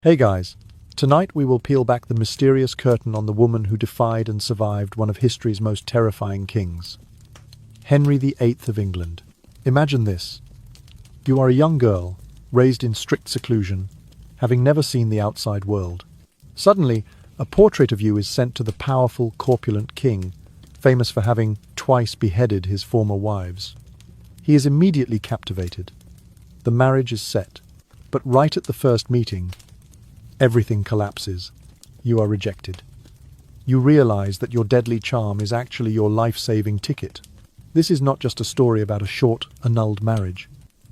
Hey guys, tonight we will peel back the mysterious curtain on the woman who defied and survived one of history's most terrifying kings, Henry VIII of England. Imagine this. You are a young girl, raised in strict seclusion, having never seen the outside world. Suddenly, a portrait of you is sent to the powerful, corpulent king, famous for having twice beheaded his former wives. He is immediately captivated. The marriage is set, but right at the first meeting, everything collapses. You are rejected. You realize that your deadly charm is actually your life-saving ticket. This is not just a story about a short, annulled marriage.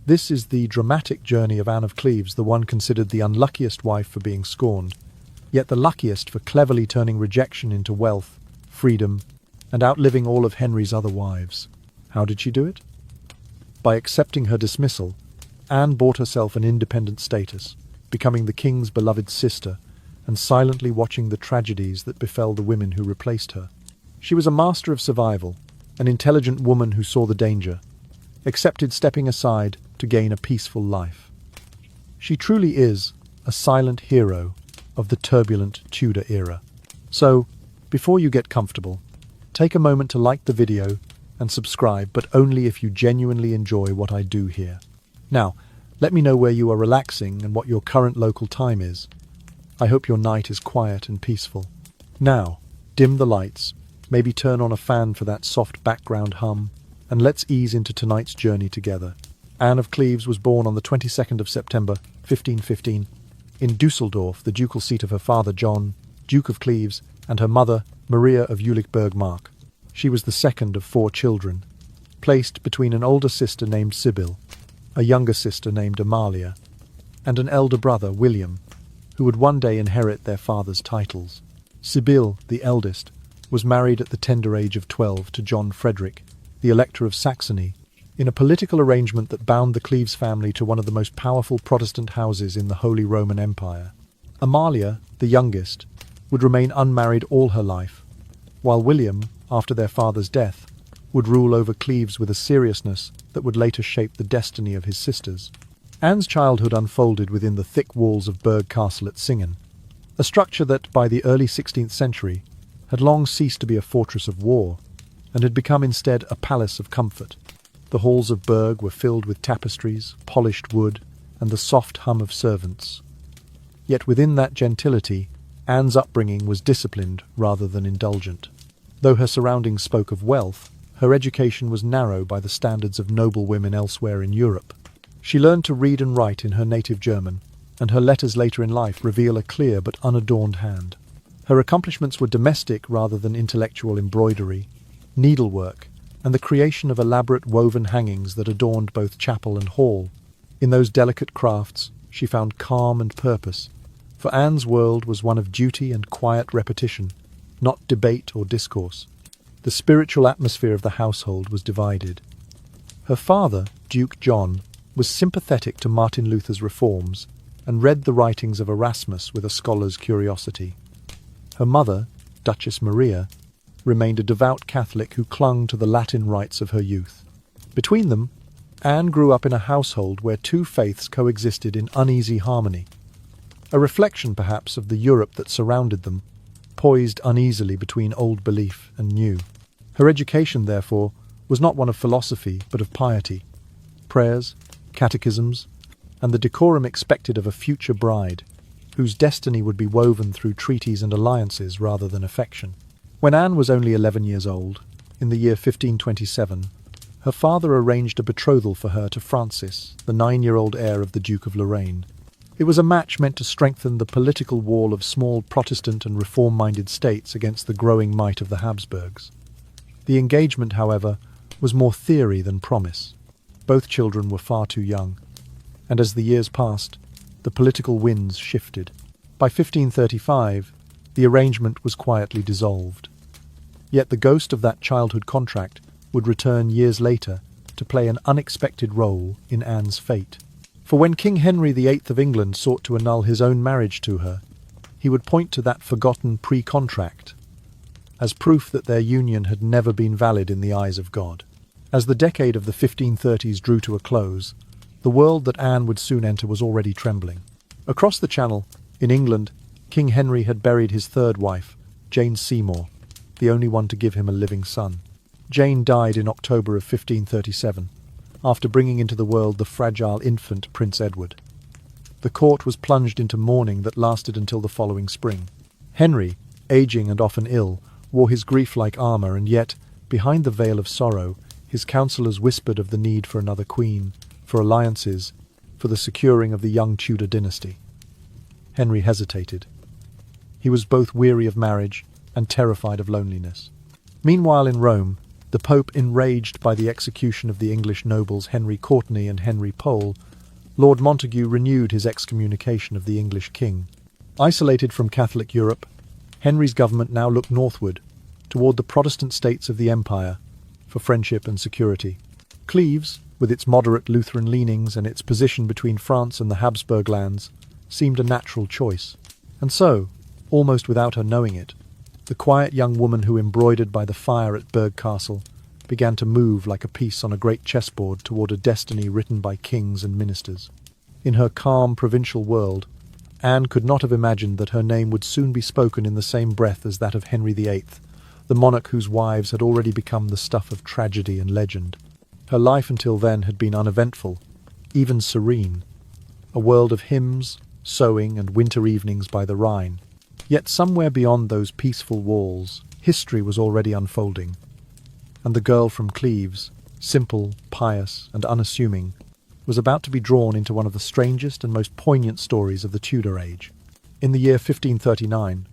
This is the dramatic journey of Anne of Cleves, the one considered the unluckiest wife for being scorned, yet the luckiest for cleverly turning rejection into wealth, freedom, and outliving all of Henry's other wives. How did she do it? By accepting her dismissal, Anne bought herself an independent status, becoming the king's beloved sister, and silently watching the tragedies that befell the women who replaced her. She was a master of survival, an intelligent woman who saw the danger, accepted stepping aside to gain a peaceful life. She truly is a silent hero of the turbulent Tudor era. So, before you get comfortable, take a moment to like the video and subscribe, but only if you genuinely enjoy what I do here. Now, let me know where you are relaxing and what your current local time is. I hope your night is quiet and peaceful. Now, dim the lights, maybe turn on a fan for that soft background hum, and let's ease into tonight's journey together. Anne of Cleves was born on the 22nd of September, 1515, in Dusseldorf, the ducal seat of her father John, Duke of Cleves, and her mother, Maria of Jülich-Bergmark. She was the second of 4 children, placed between an older sister named Sibyl, a younger sister named Amalia, and an elder brother, William, who would one day inherit their father's titles. Sibyl, the eldest, was married at the tender age of 12 to John Frederick, the Elector of Saxony, in a political arrangement that bound the Cleves family to one of the most powerful Protestant houses in the Holy Roman Empire. Amalia, the youngest, would remain unmarried all her life, while William, after their father's death, would rule over Cleves with a seriousness that would later shape the destiny of his sisters. Anne's childhood unfolded within the thick walls of Berg Castle at Singen, a structure that, by the early 16th century, had long ceased to be a fortress of war, and had become instead a palace of comfort. The halls of Berg were filled with tapestries, polished wood, and the soft hum of servants. Yet within that gentility, Anne's upbringing was disciplined rather than indulgent. Though her surroundings spoke of wealth, her education was narrow by the standards of noble women elsewhere in Europe. She learned to read and write in her native German, and her letters later in life reveal a clear but unadorned hand. Her accomplishments were domestic rather than intellectual: embroidery, needlework, and the creation of elaborate woven hangings that adorned both chapel and hall. In those delicate crafts, she found calm and purpose, for Anne's world was one of duty and quiet repetition, not debate or discourse. The spiritual atmosphere of the household was divided. Her father, Duke John, was sympathetic to Martin Luther's reforms and read the writings of Erasmus with a scholar's curiosity. Her mother, Duchess Maria, remained a devout Catholic who clung to the Latin rites of her youth. Between them, Anne grew up in a household where 2 faiths coexisted in uneasy harmony, a reflection perhaps of the Europe that surrounded them, poised uneasily between old belief and new. Her education, therefore, was not one of philosophy but of piety, prayers, catechisms, and the decorum expected of a future bride, whose destiny would be woven through treaties and alliances rather than affection. When Anne was only 11 years old, in the year 1527, her father arranged a betrothal for her to Francis, the 9-year-old heir of the Duke of Lorraine. It was a match meant to strengthen the political wall of small Protestant and reform-minded states against the growing might of the Habsburgs. The engagement, however, was more theory than promise. Both children were far too young, and as the years passed, the political winds shifted. By 1535, the arrangement was quietly dissolved. Yet the ghost of that childhood contract would return years later to play an unexpected role in Anne's fate. For when King Henry VIII of England sought to annul his own marriage to her, he would point to that forgotten pre-contract as proof that their union had never been valid in the eyes of God. As the decade of the 1530s drew to a close, the world that Anne would soon enter was already trembling. Across the Channel, In England, King Henry had buried his third wife, Jane Seymour, the only one to give him a living son. Jane died in October of 1537, after bringing into the world the fragile infant Prince Edward. The court was plunged into mourning that lasted until the following spring. Henry, aging and often ill, wore his grief like armour, and yet, behind the veil of sorrow, his counsellors whispered of the need for another queen, for alliances, for the securing of the young Tudor dynasty. Henry hesitated. He was both weary of marriage and terrified of loneliness. Meanwhile in Rome, the Pope, enraged by the execution of the English nobles Henry Courtenay and Henry Pole, Lord Montague renewed his excommunication of the English king. Isolated from Catholic Europe, Henry's government now looked northward, toward the Protestant states of the empire, for friendship and security. Cleves, with its moderate Lutheran leanings and its position between France and the Habsburg lands, seemed a natural choice. And so, almost without her knowing it, the quiet young woman who embroidered by the fire at Berg Castle began to move like a piece on a great chessboard toward a destiny written by kings and ministers. In her calm provincial world, Anne could not have imagined that her name would soon be spoken in the same breath as that of Henry VIII, the monarch whose wives had already become the stuff of tragedy and legend. Her life until then had been uneventful, even serene, a world of hymns, sewing, and winter evenings by the Rhine. Yet somewhere beyond those peaceful walls, history was already unfolding, and the girl from Cleves, simple, pious, and unassuming, was about to be drawn into one of the strangest and most poignant stories of the Tudor age. In the year 1539,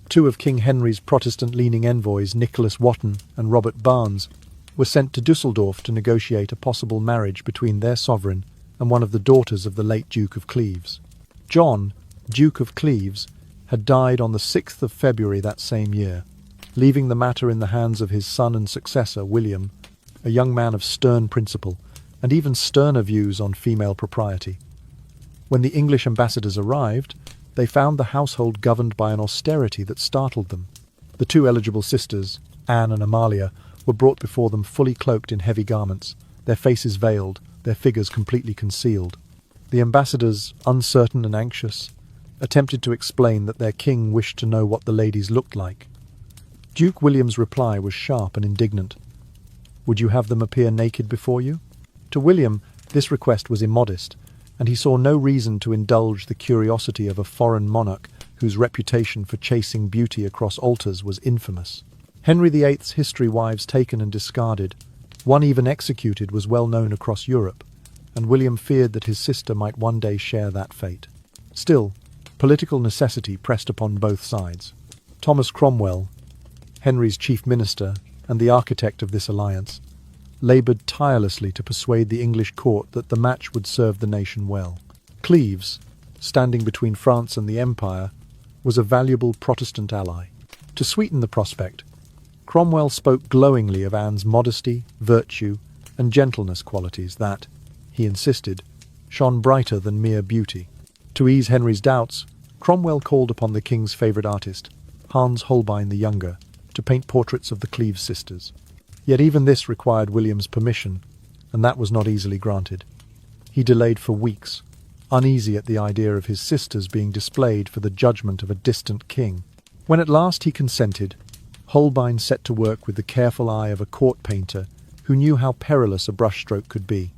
two of King Henry's Protestant-leaning envoys, Nicholas Wotton and Robert Barnes, were sent to Dusseldorf to negotiate a possible marriage between their sovereign and one of the daughters of the late Duke of Cleves. John, Duke of Cleves, had died on the 6th of February that same year, leaving the matter in the hands of his son and successor, William, a young man of stern principle and even sterner views on female propriety. When the English ambassadors arrived, they found the household governed by an austerity that startled them. The two eligible sisters, Anne and Amalia, were brought before them fully cloaked in heavy garments, their faces veiled, their figures completely concealed. The ambassadors, uncertain and anxious, attempted to explain that their king wished to know what the ladies looked like. Duke William's reply was sharp and indignant. "Would you have them appear naked before you?" To William, this request was immodest, and he saw no reason to indulge the curiosity of a foreign monarch whose reputation for chasing beauty across altars was infamous. Henry VIII's history wives taken and discarded, one even executed, was well known across Europe, and William feared that his sister might one day share that fate. Still, political necessity pressed upon both sides. Thomas Cromwell, Henry's chief minister and the architect of this alliance, laboured tirelessly to persuade the English court that the match would serve the nation well. Cleves, standing between France and the Empire, was a valuable Protestant ally. To sweeten the prospect, Cromwell spoke glowingly of Anne's modesty, virtue, and gentleness qualities that, he insisted, shone brighter than mere beauty. To ease Henry's doubts, Cromwell called upon the king's favourite artist, Hans Holbein the Younger, to paint portraits of the Cleves sisters. Yet even this required William's permission, and that was not easily granted. He delayed for weeks, uneasy at the idea of his sisters being displayed for the judgment of a distant king. When at last he consented, Holbein set to work with the careful eye of a court painter who knew how perilous a brushstroke could be.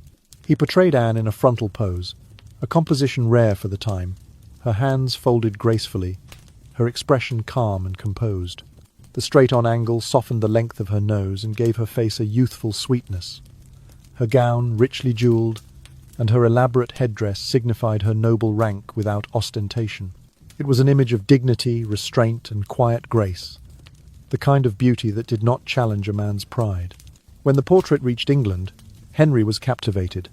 He portrayed Anne in a frontal pose, a composition rare for the time, her hands folded gracefully, her expression calm and composed. The straight-on angle softened the length of her nose and gave her face a youthful sweetness. Her gown, richly jewelled, and her elaborate headdress signified her noble rank without ostentation. It was an image of dignity, restraint, and quiet grace, the kind of beauty that did not challenge a man's pride. When the portrait reached England, Henry was captivated.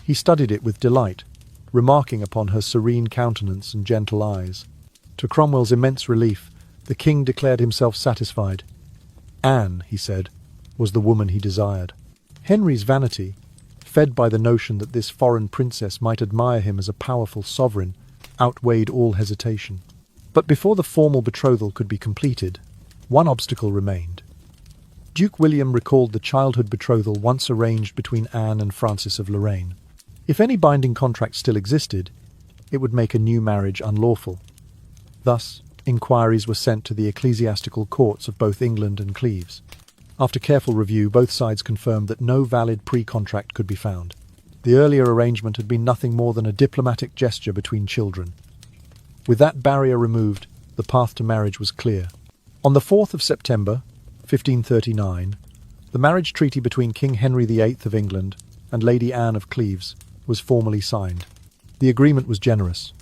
He studied it with delight, remarking upon her serene countenance and gentle eyes. To Cromwell's immense relief, the king declared himself satisfied. Anne, he said, was the woman he desired. Henry's vanity, fed by the notion that this foreign princess might admire him as a powerful sovereign, outweighed all hesitation. But before the formal betrothal could be completed, one obstacle remained. Duke William recalled the childhood betrothal once arranged between Anne and Francis of Lorraine. If any binding contract still existed, it would make a new marriage unlawful. Thus, inquiries were sent to the ecclesiastical courts of both England and Cleves. After careful review, both sides confirmed that no valid pre-contract could be found. The earlier arrangement had been nothing more than a diplomatic gesture between children. With that barrier removed, the path to marriage was clear. On the 4th of September, 1539, the marriage treaty between King Henry VIII of England and Lady Anne of Cleves was formally signed. The agreement was generous.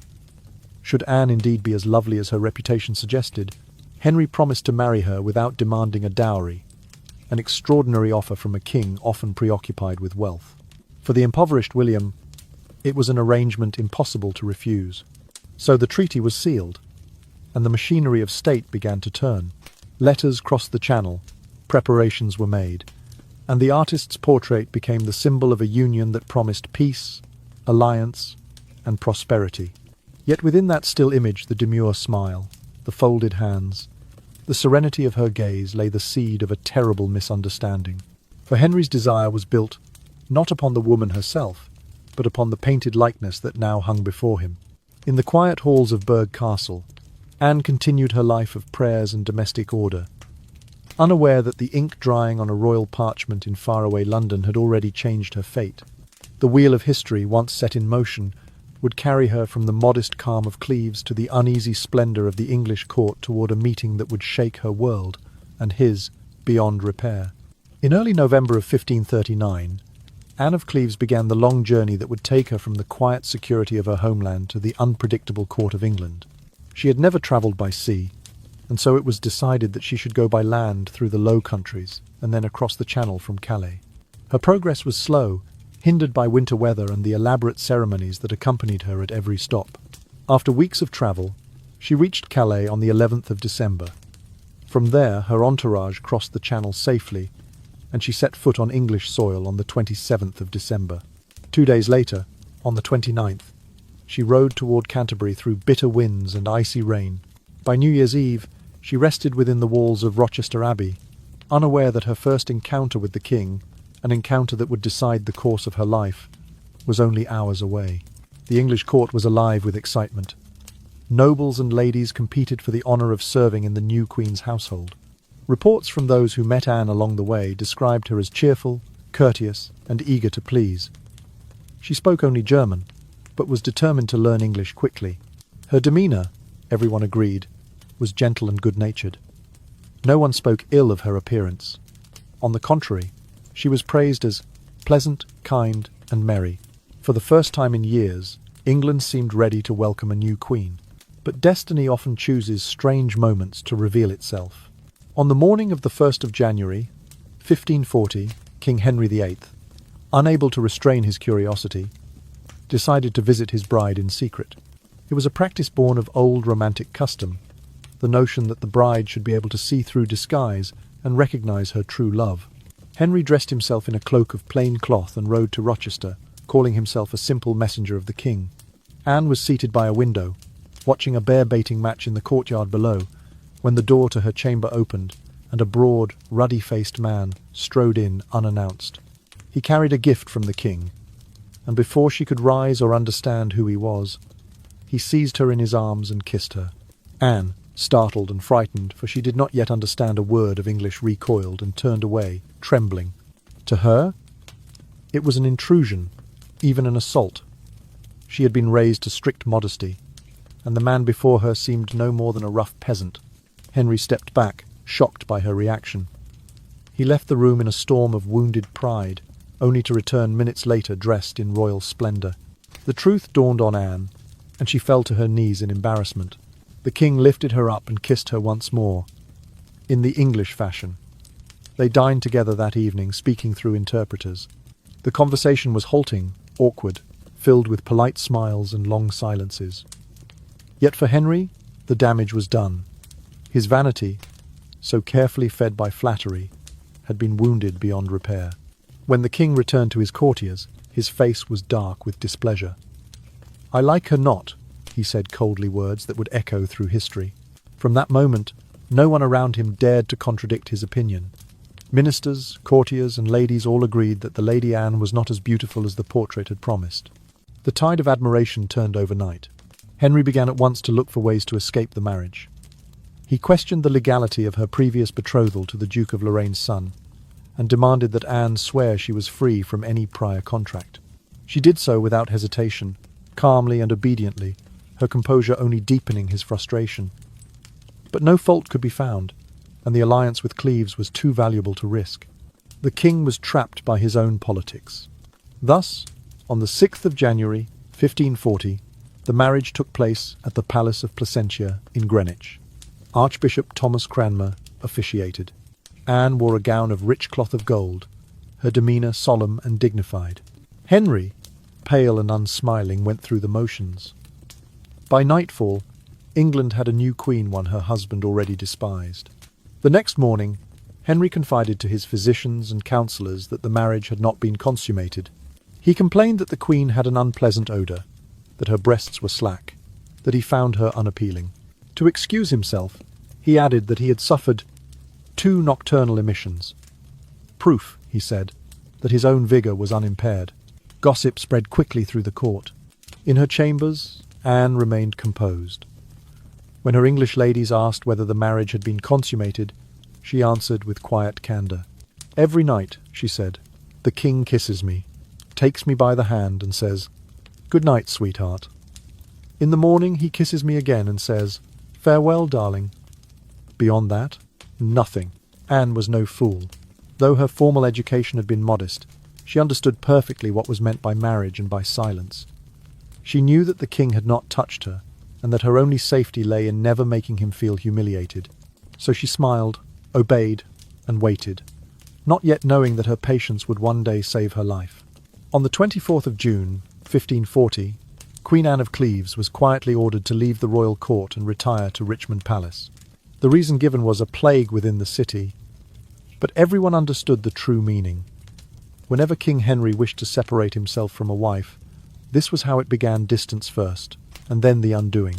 Should Anne indeed be as lovely as her reputation suggested, Henry promised to marry her without demanding a dowry, an extraordinary offer from a king often preoccupied with wealth. For the impoverished William, it was an arrangement impossible to refuse. So the treaty was sealed, and the machinery of state began to turn. Letters crossed the channel, preparations were made, and the artist's portrait became the symbol of a union that promised peace, alliance, and prosperity. Yet within that still image, the demure smile, the folded hands, the serenity of her gaze lay the seed of a terrible misunderstanding. For Henry's desire was built not upon the woman herself, but upon the painted likeness that now hung before him. In the quiet halls of Burgh Castle, Anne continued her life of prayers and domestic order, unaware that the ink drying on a royal parchment in faraway London had already changed her fate. The wheel of history, once set in motion, would carry her from the modest calm of Cleves to the uneasy splendour of the English court toward a meeting that would shake her world, and his, beyond repair. In early November of 1539, Anne of Cleves began the long journey that would take her from the quiet security of her homeland to the unpredictable court of England. She had never travelled by sea, and so it was decided that she should go by land through the Low Countries and then across the Channel from Calais. Her progress was slow, hindered by winter weather and the elaborate ceremonies that accompanied her at every stop. After weeks of travel, she reached Calais on the 11th of December. From there, her entourage crossed the Channel safely, and she set foot on English soil on the 27th of December. 2 days later, on the 29th, she rode toward Canterbury through bitter winds and icy rain. By New Year's Eve, she rested within the walls of Rochester Abbey, unaware that her first encounter with the king, an encounter that would decide the course of her life, was only hours away. The English court was alive with excitement. Nobles and ladies competed for the honour of serving in the new queen's household. Reports from those who met Anne along the way described her as cheerful, courteous, and eager to please. She spoke only German, but was determined to learn English quickly. Her demeanour, everyone agreed, was gentle and good-natured. No one spoke ill of her appearance. On the contrary, she was praised as pleasant, kind, and merry. For the first time in years, England seemed ready to welcome a new queen. But destiny often chooses strange moments to reveal itself. On the morning of the 1st of January, 1540, King Henry VIII, unable to restrain his curiosity, decided to visit his bride in secret. It was a practice born of old romantic custom, the notion that the bride should be able to see through disguise and recognize her true love. Henry dressed himself in a cloak of plain cloth and rode to Rochester, calling himself a simple messenger of the king. Anne was seated by a window, watching a bear-baiting match in the courtyard below, when the door to her chamber opened and a broad, ruddy-faced man strode in unannounced. He carried a gift from the king, and before she could rise or understand who he was, he seized her in his arms and kissed her. Anne, startled and frightened, for she did not yet understand a word of English, recoiled and turned away, trembling. To her, it was an intrusion, even an assault. She had been raised to strict modesty, and the man before her seemed no more than a rough peasant. Henry stepped back, shocked by her reaction. He left the room in a storm of wounded pride, only to return minutes later dressed in royal splendour. The truth dawned on Anne, and she fell to her knees in embarrassment. The king lifted her up and kissed her once more, in the English fashion. They dined together that evening, speaking through interpreters. The conversation was halting, awkward, filled with polite smiles and long silences. Yet for Henry, the damage was done. His vanity, so carefully fed by flattery, had been wounded beyond repair. When the king returned to his courtiers, his face was dark with displeasure. "I like her not," he said coldly, words that would echo through history. From that moment, no one around him dared to contradict his opinion. Ministers, courtiers, and ladies all agreed that the Lady Anne was not as beautiful as the portrait had promised. The tide of admiration turned overnight. Henry began at once to look for ways to escape the marriage. He questioned the legality of her previous betrothal to the Duke of Lorraine's son, and demanded that Anne swear she was free from any prior contract. She did so without hesitation, calmly and obediently, her composure only deepening his frustration. But no fault could be found, and the alliance with Cleves was too valuable to risk. The king was trapped by his own politics. Thus, on the 6th of January, 1540, the marriage took place at the Palace of Placentia in Greenwich. Archbishop Thomas Cranmer officiated. Anne wore a gown of rich cloth of gold, her demeanour solemn and dignified. Henry, pale and unsmiling, went through the motions. By nightfall, England had a new queen, one her husband already despised. The next morning, Henry confided to his physicians and counsellors that the marriage had not been consummated. He complained that the queen had an unpleasant odour, that her breasts were slack, that he found her unappealing. To excuse himself, he added that he had suffered 2 nocturnal emissions. Proof, he said, that his own vigour was unimpaired. Gossip spread quickly through the court. In her chambers, Anne remained composed. When her English ladies asked whether the marriage had been consummated, she answered with quiet candour. "Every night," she said, "the king kisses me, takes me by the hand and says, 'Good night, sweetheart.' In the morning he kisses me again and says, 'Farewell, darling.' Beyond that, nothing." Anne was no fool. Though her formal education had been modest, she understood perfectly what was meant by marriage and by silence. She knew that the king had not touched her, and that her only safety lay in never making him feel humiliated. So she smiled, obeyed, and waited, not yet knowing that her patience would one day save her life. On the 24th of June, 1540, Queen Anne of Cleves was quietly ordered to leave the royal court and retire to Richmond Palace. The reason given was a plague within the city, but everyone understood the true meaning. Whenever King Henry wished to separate himself from a wife, this was how it began: distance first, and then the undoing.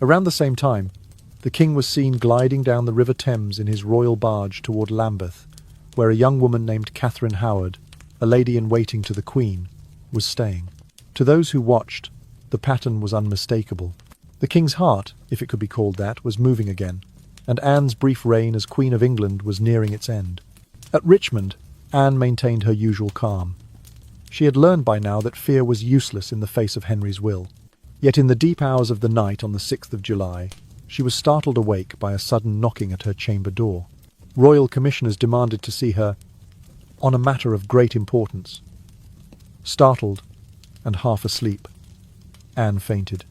Around the same time, the king was seen gliding down the River Thames in his royal barge toward Lambeth, where a young woman named Catherine Howard, a lady-in-waiting to the Queen, was staying. To those who watched, the pattern was unmistakable. The king's heart, if it could be called that, was moving again, and Anne's brief reign as Queen of England was nearing its end. At Richmond, Anne maintained her usual calm. She had learned by now that fear was useless in the face of Henry's will. Yet in the deep hours of the night on the 6th of July, she was startled awake by a sudden knocking at her chamber door. Royal commissioners demanded to see her on a matter of great importance. Startled and half asleep, Anne fainted.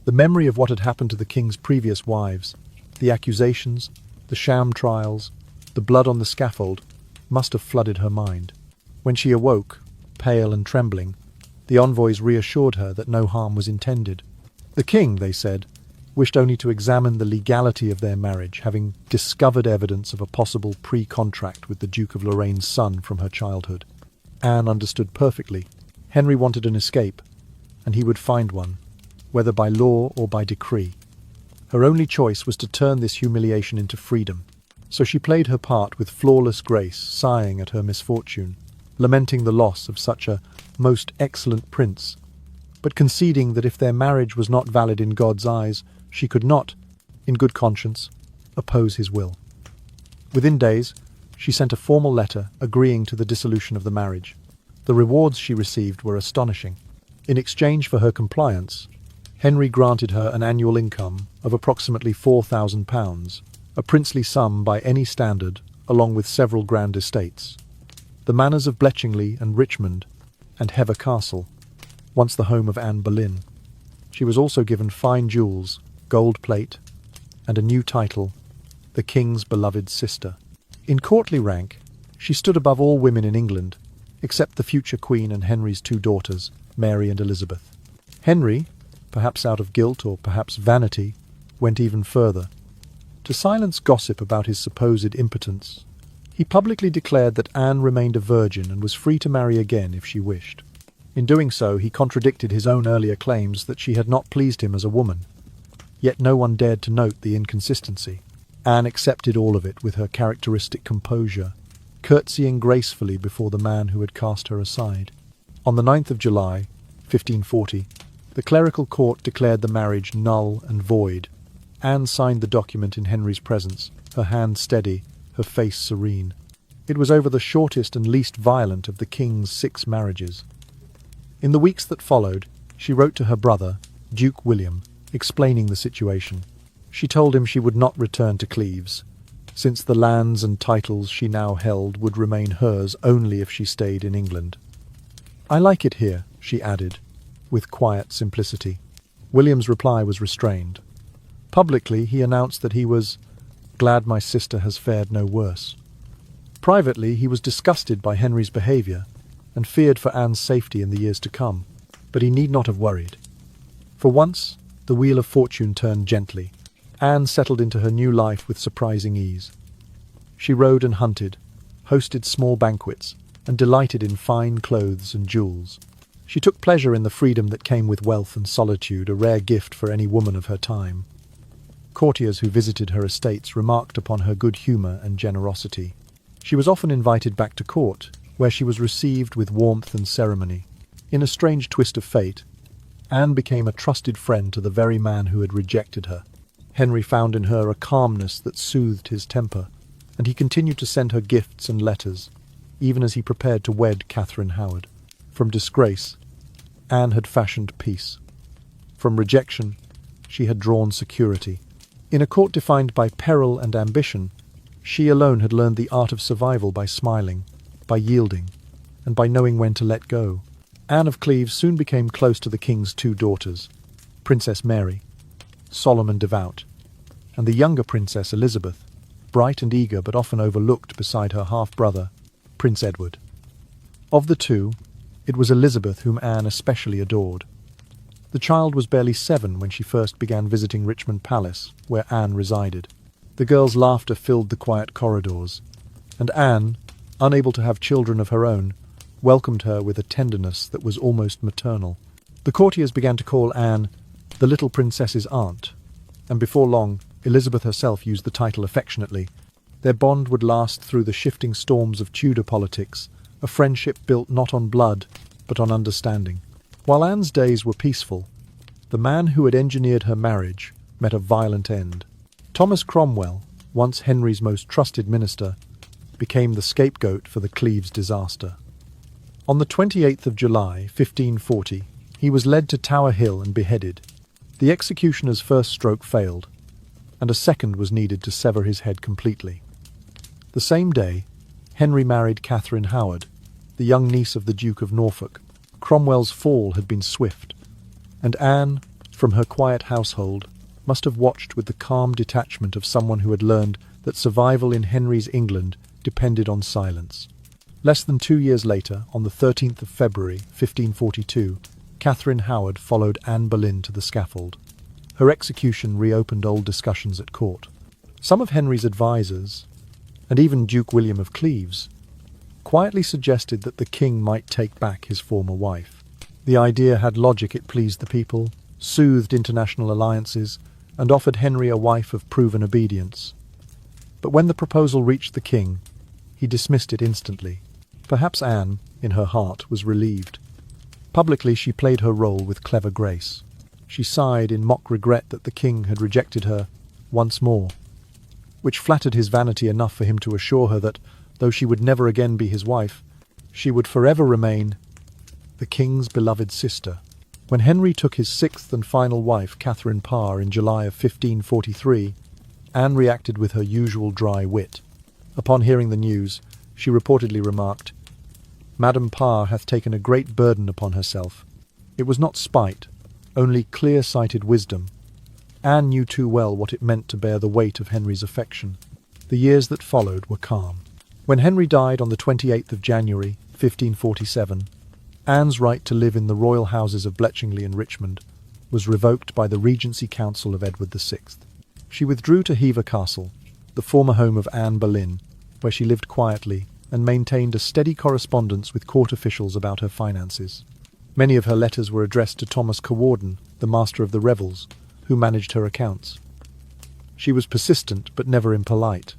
The memory of what had happened to the king's previous wives, the accusations, the sham trials, the blood on the scaffold, must have flooded her mind. When she awoke, pale and trembling, the envoys reassured her that no harm was intended. The king, they said, wished only to examine the legality of their marriage, having discovered evidence of a possible pre-contract with the Duke of Lorraine's son from her childhood. Anne understood perfectly. Henry wanted an escape, and he would find one, whether by law or by decree. Her only choice was to turn this humiliation into freedom. So she played her part with flawless grace, sighing at her misfortune, lamenting the loss of such a most excellent prince, but conceding that if their marriage was not valid in God's eyes, she could not, in good conscience, oppose his will. Within days, she sent a formal letter agreeing to the dissolution of the marriage. The rewards she received were astonishing. In exchange for her compliance, Henry granted her an annual income of approximately £4,000, a princely sum by any standard, along with several grand estates. The manors of Bletchingley and Richmond, and Hever Castle, once the home of Anne Boleyn. She was also given fine jewels, gold plate, and a new title, the King's beloved sister. In courtly rank, she stood above all women in England, except the future Queen and Henry's 2 daughters, Mary and Elizabeth. Henry, perhaps out of guilt or perhaps vanity, went even further. To silence gossip about his supposed impotence, he publicly declared that Anne remained a virgin and was free to marry again if she wished. In doing so, he contradicted his own earlier claims that she had not pleased him as a woman. Yet no one dared to note the inconsistency. Anne accepted all of it with her characteristic composure, curtsying gracefully before the man who had cast her aside. On the 9th of July, 1540, The clerical court declared the marriage null and void. Anne signed the document in Henry's presence, her hand steady, her face serene. It was over the shortest and least violent of the king's 6 marriages. In the weeks that followed, she wrote to her brother, Duke William, explaining the situation. She told him she would not return to Cleves, since the lands and titles she now held would remain hers only if she stayed in England. "I like it here," she added, with quiet simplicity. William's reply was restrained. Publicly, he announced that he was glad my sister has fared no worse. Privately, he was disgusted by Henry's behaviour and feared for Anne's safety in the years to come, but he need not have worried. For once, the wheel of fortune turned gently. Anne settled into her new life with surprising ease. She rode and hunted, hosted small banquets, and delighted in fine clothes and jewels. She took pleasure in the freedom that came with wealth and solitude, a rare gift for any woman of her time. Courtiers who visited her estates remarked upon her good humour and generosity. She was often invited back to court, where she was received with warmth and ceremony. In a strange twist of fate, Anne became a trusted friend to the very man who had rejected her. Henry found in her a calmness that soothed his temper, and he continued to send her gifts and letters, even as he prepared to wed Catherine Howard. From disgrace, Anne had fashioned peace. From rejection, she had drawn security. In a court defined by peril and ambition, she alone had learned the art of survival by smiling, by yielding, and by knowing when to let go. Anne of Cleves soon became close to the king's 2 daughters, Princess Mary, solemn and devout, and the younger Princess Elizabeth, bright and eager but often overlooked beside her half-brother, Prince Edward. Of the 2, it was Elizabeth whom Anne especially adored. The child was barely 7 when she first began visiting Richmond Palace, where Anne resided. The girl's laughter filled the quiet corridors, and Anne, unable to have children of her own, welcomed her with a tenderness that was almost maternal. The courtiers began to call Anne the little princess's aunt, and before long, Elizabeth herself used the title affectionately. Their bond would last through the shifting storms of Tudor politics, a friendship built not on blood, but on understanding. While Anne's days were peaceful, the man who had engineered her marriage met a violent end. Thomas Cromwell, once Henry's most trusted minister, became the scapegoat for the Cleves disaster. On the 28th of July, 1540, he was led to Tower Hill and beheaded. The executioner's first stroke failed, and a second was needed to sever his head completely. The same day, Henry married Catherine Howard, the young niece of the Duke of Norfolk. Cromwell's fall had been swift, and Anne, from her quiet household, must have watched with the calm detachment of someone who had learned that survival in Henry's England depended on silence. Less than 2 years later, on the 13th of February, 1542, Catherine Howard followed Anne Boleyn to the scaffold. Her execution reopened old discussions at court. Some of Henry's advisers, and even Duke William of Cleves, quietly suggested that the king might take back his former wife. The idea had logic, it pleased the people, soothed international alliances, and offered Henry a wife of proven obedience. But when the proposal reached the king, he dismissed it instantly. Perhaps Anne, in her heart, was relieved. Publicly, she played her role with clever grace. She sighed in mock regret that the king had rejected her once more, which flattered his vanity enough for him to assure her that, though she would never again be his wife, she would forever remain the king's beloved sister. When Henry took his 6th and final wife, Catherine Parr, in July of 1543, Anne reacted with her usual dry wit. Upon hearing the news, she reportedly remarked, "Madame Parr hath taken a great burden upon herself. It was not spite, only clear-sighted wisdom." Anne knew too well what it meant to bear the weight of Henry's affection. The years that followed were calm. When Henry died on the 28th of January, 1547, Anne's right to live in the royal houses of Bletchingley and Richmond was revoked by the Regency Council of Edward VI. She withdrew to Hever Castle, the former home of Anne Boleyn, where she lived quietly and maintained a steady correspondence with court officials about her finances. Many of her letters were addressed to Thomas Cawarden, the master of the revels, who managed her accounts. She was persistent but never impolite,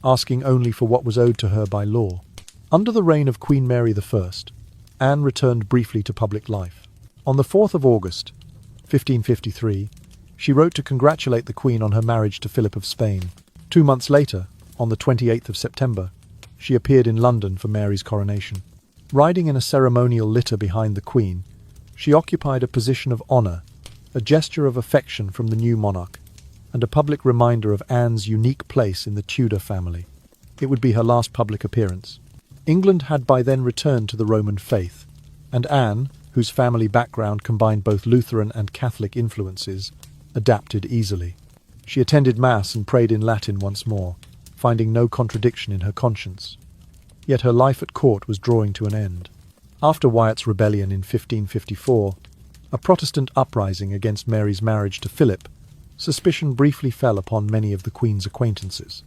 asking only for what was owed to her by law. Under the reign of Queen Mary I, Anne returned briefly to public life. On the 4th of August, 1553, she wrote to congratulate the Queen on her marriage to Philip of Spain. 2 months later, on the 28th of September, she appeared in London for Mary's coronation. Riding in a ceremonial litter behind the Queen, she occupied a position of honour, a gesture of affection from the new monarch, and a public reminder of Anne's unique place in the Tudor family. It would be her last public appearance. England had by then returned to the Roman faith, and Anne, whose family background combined both Lutheran and Catholic influences, adapted easily. She attended Mass and prayed in Latin once more, finding no contradiction in her conscience. Yet her life at court was drawing to an end. After Wyatt's rebellion in 1554, a Protestant uprising against Mary's marriage to Philip, suspicion briefly fell upon many of the Queen's acquaintances.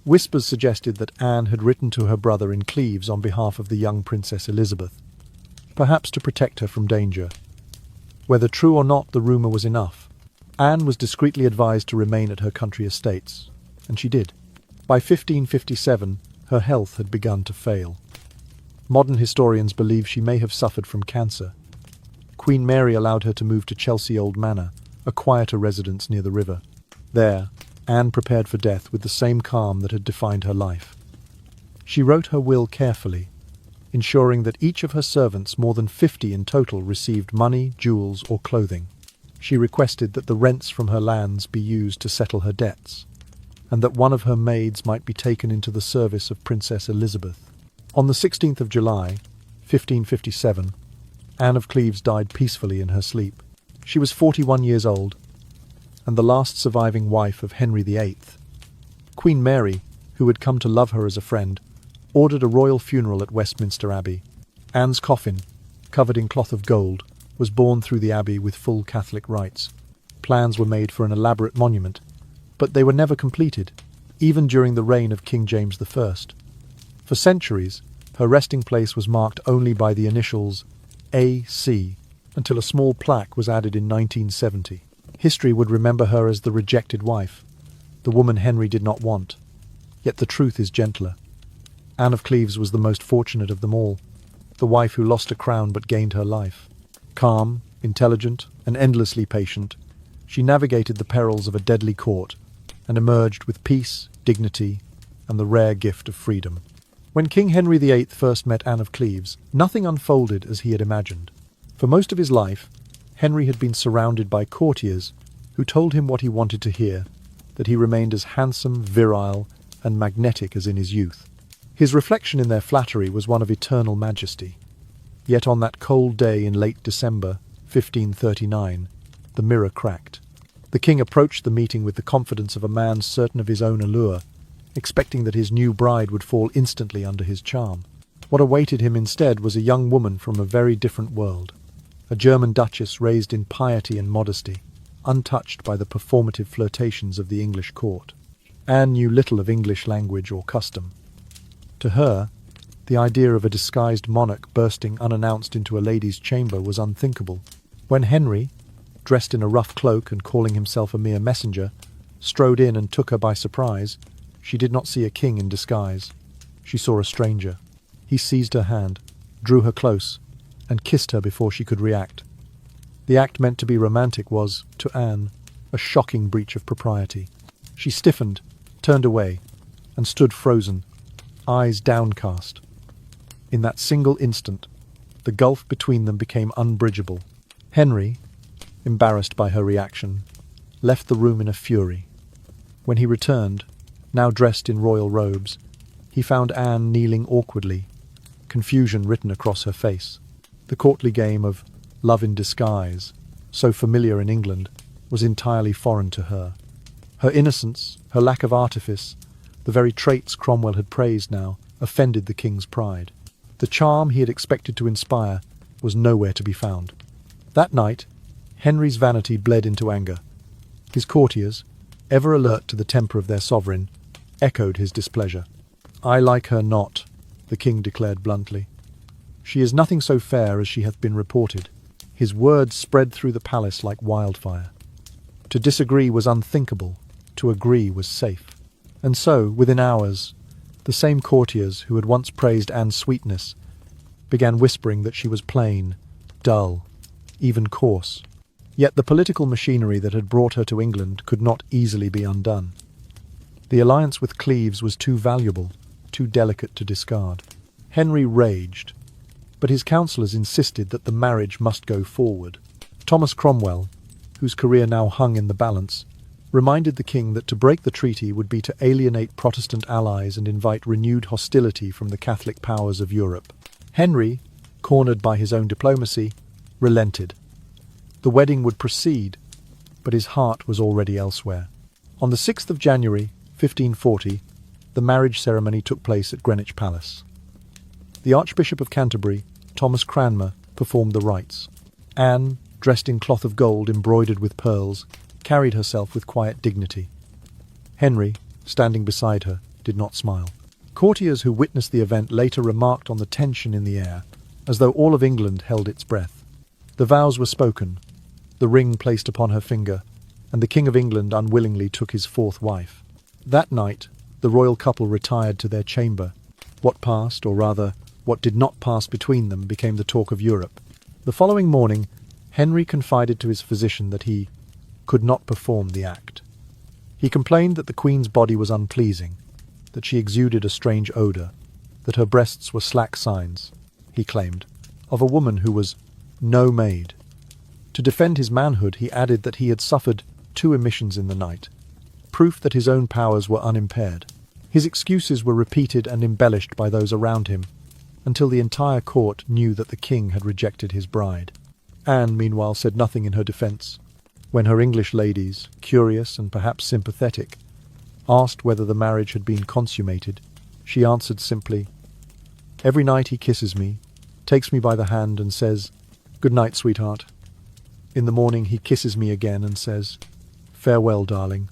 Whispers suggested that Anne had written to her brother in Cleves on behalf of the young Princess Elizabeth, perhaps to protect her from danger. Whether true or not, the rumour was enough. Anne was discreetly advised to remain at her country estates, and she did. By 1557, her health had begun to fail. Modern historians believe she may have suffered from cancer. Queen Mary allowed her to move to Chelsea Old Manor, a quieter residence near the river. There, Anne prepared for death with the same calm that had defined her life. She wrote her will carefully, ensuring that each of her servants, more than 50 in total, received money, jewels, or clothing. She requested that the rents from her lands be used to settle her debts, and that one of her maids might be taken into the service of Princess Elizabeth. On the 16th of July, 1557, Anne of Cleves died peacefully in her sleep. She was 41 years old, and the last surviving wife of Henry VIII. Queen Mary, who had come to love her as a friend, ordered a royal funeral at Westminster Abbey. Anne's coffin, covered in cloth of gold, was borne through the abbey with full Catholic rites. Plans were made for an elaborate monument, but they were never completed, even during the reign of King James I. For centuries, her resting place was marked only by the initials A.C., until a small plaque was added in 1970. History would remember her as the rejected wife, the woman Henry did not want. Yet the truth is gentler. Anne of Cleves was the most fortunate of them all, the wife who lost a crown but gained her life. Calm, intelligent, and endlessly patient, she navigated the perils of a deadly court and emerged with peace, dignity, and the rare gift of freedom. When King Henry VIII first met Anne of Cleves, nothing unfolded as he had imagined. For most of his life, Henry had been surrounded by courtiers who told him what he wanted to hear, that he remained as handsome, virile, and magnetic as in his youth. His reflection in their flattery was one of eternal majesty. Yet on that cold day in late December, 1539, the mirror cracked. The king approached the meeting with the confidence of a man certain of his own allure, expecting that his new bride would fall instantly under his charm. What awaited him instead was a young woman from a very different world, a German duchess raised in piety and modesty, untouched by the performative flirtations of the English court. Anne knew little of English language or custom. To her, the idea of a disguised monarch bursting unannounced into a lady's chamber was unthinkable. When Henry, dressed in a rough cloak and calling himself a mere messenger, strode in and took her by surprise, she did not see a king in disguise. She saw a stranger. He seized her hand, drew her close, and kissed her before she could react. The act meant to be romantic was, to Anne, a shocking breach of propriety. She stiffened, turned away, and stood frozen, eyes downcast. In that single instant, the gulf between them became unbridgeable. Henry, embarrassed by her reaction, left the room in a fury. When he returned, now dressed in royal robes, he found Anne kneeling awkwardly, confusion written across her face. The courtly game of love in disguise, so familiar in England, was entirely foreign to her. Her innocence, her lack of artifice, the very traits Cromwell had praised now, offended the king's pride. The charm he had expected to inspire was nowhere to be found. That night, Henry's vanity bled into anger. His courtiers, ever alert to the temper of their sovereign, echoed his displeasure. "I like her not," the king declared bluntly. "She is nothing so fair as she hath been reported." His words spread through the palace like wildfire. To disagree was unthinkable, to agree was safe. And so, within hours, the same courtiers who had once praised Anne's sweetness began whispering that she was plain, dull, even coarse. Yet the political machinery that had brought her to England could not easily be undone. The alliance with Cleves was too valuable, too delicate to discard. Henry raged, but his counsellors insisted that the marriage must go forward. Thomas Cromwell, whose career now hung in the balance, reminded the king that to break the treaty would be to alienate Protestant allies and invite renewed hostility from the Catholic powers of Europe. Henry, cornered by his own diplomacy, relented. The wedding would proceed, but his heart was already elsewhere. On the 6th of January, 1540, the marriage ceremony took place at Greenwich Palace. The Archbishop of Canterbury, Thomas Cranmer, performed the rites. Anne, dressed in cloth of gold embroidered with pearls, carried herself with quiet dignity. Henry, standing beside her, did not smile. Courtiers who witnessed the event later remarked on the tension in the air, as though all of England held its breath. The vows were spoken, the ring placed upon her finger, and the King of England unwillingly took his fourth wife. That night, the royal couple retired to their chamber. What passed, or rather, what did not pass between them, became the talk of Europe. The following morning, Henry confided to his physician that he could not perform the act. He complained that the Queen's body was unpleasing, that she exuded a strange odour, that her breasts were slack signs, he claimed, of a woman who was no maid. To defend his manhood, he added that he had suffered 2 emissions in the night, proof that his own powers were unimpaired. His excuses were repeated and embellished by those around him, until the entire court knew that the king had rejected his bride. Anne, meanwhile, said nothing in her defence. When her English ladies, curious and perhaps sympathetic, asked whether the marriage had been consummated, she answered simply, "Every night he kisses me, takes me by the hand and says, 'Good night, sweetheart.' In the morning he kisses me again and says, 'Farewell, darling.'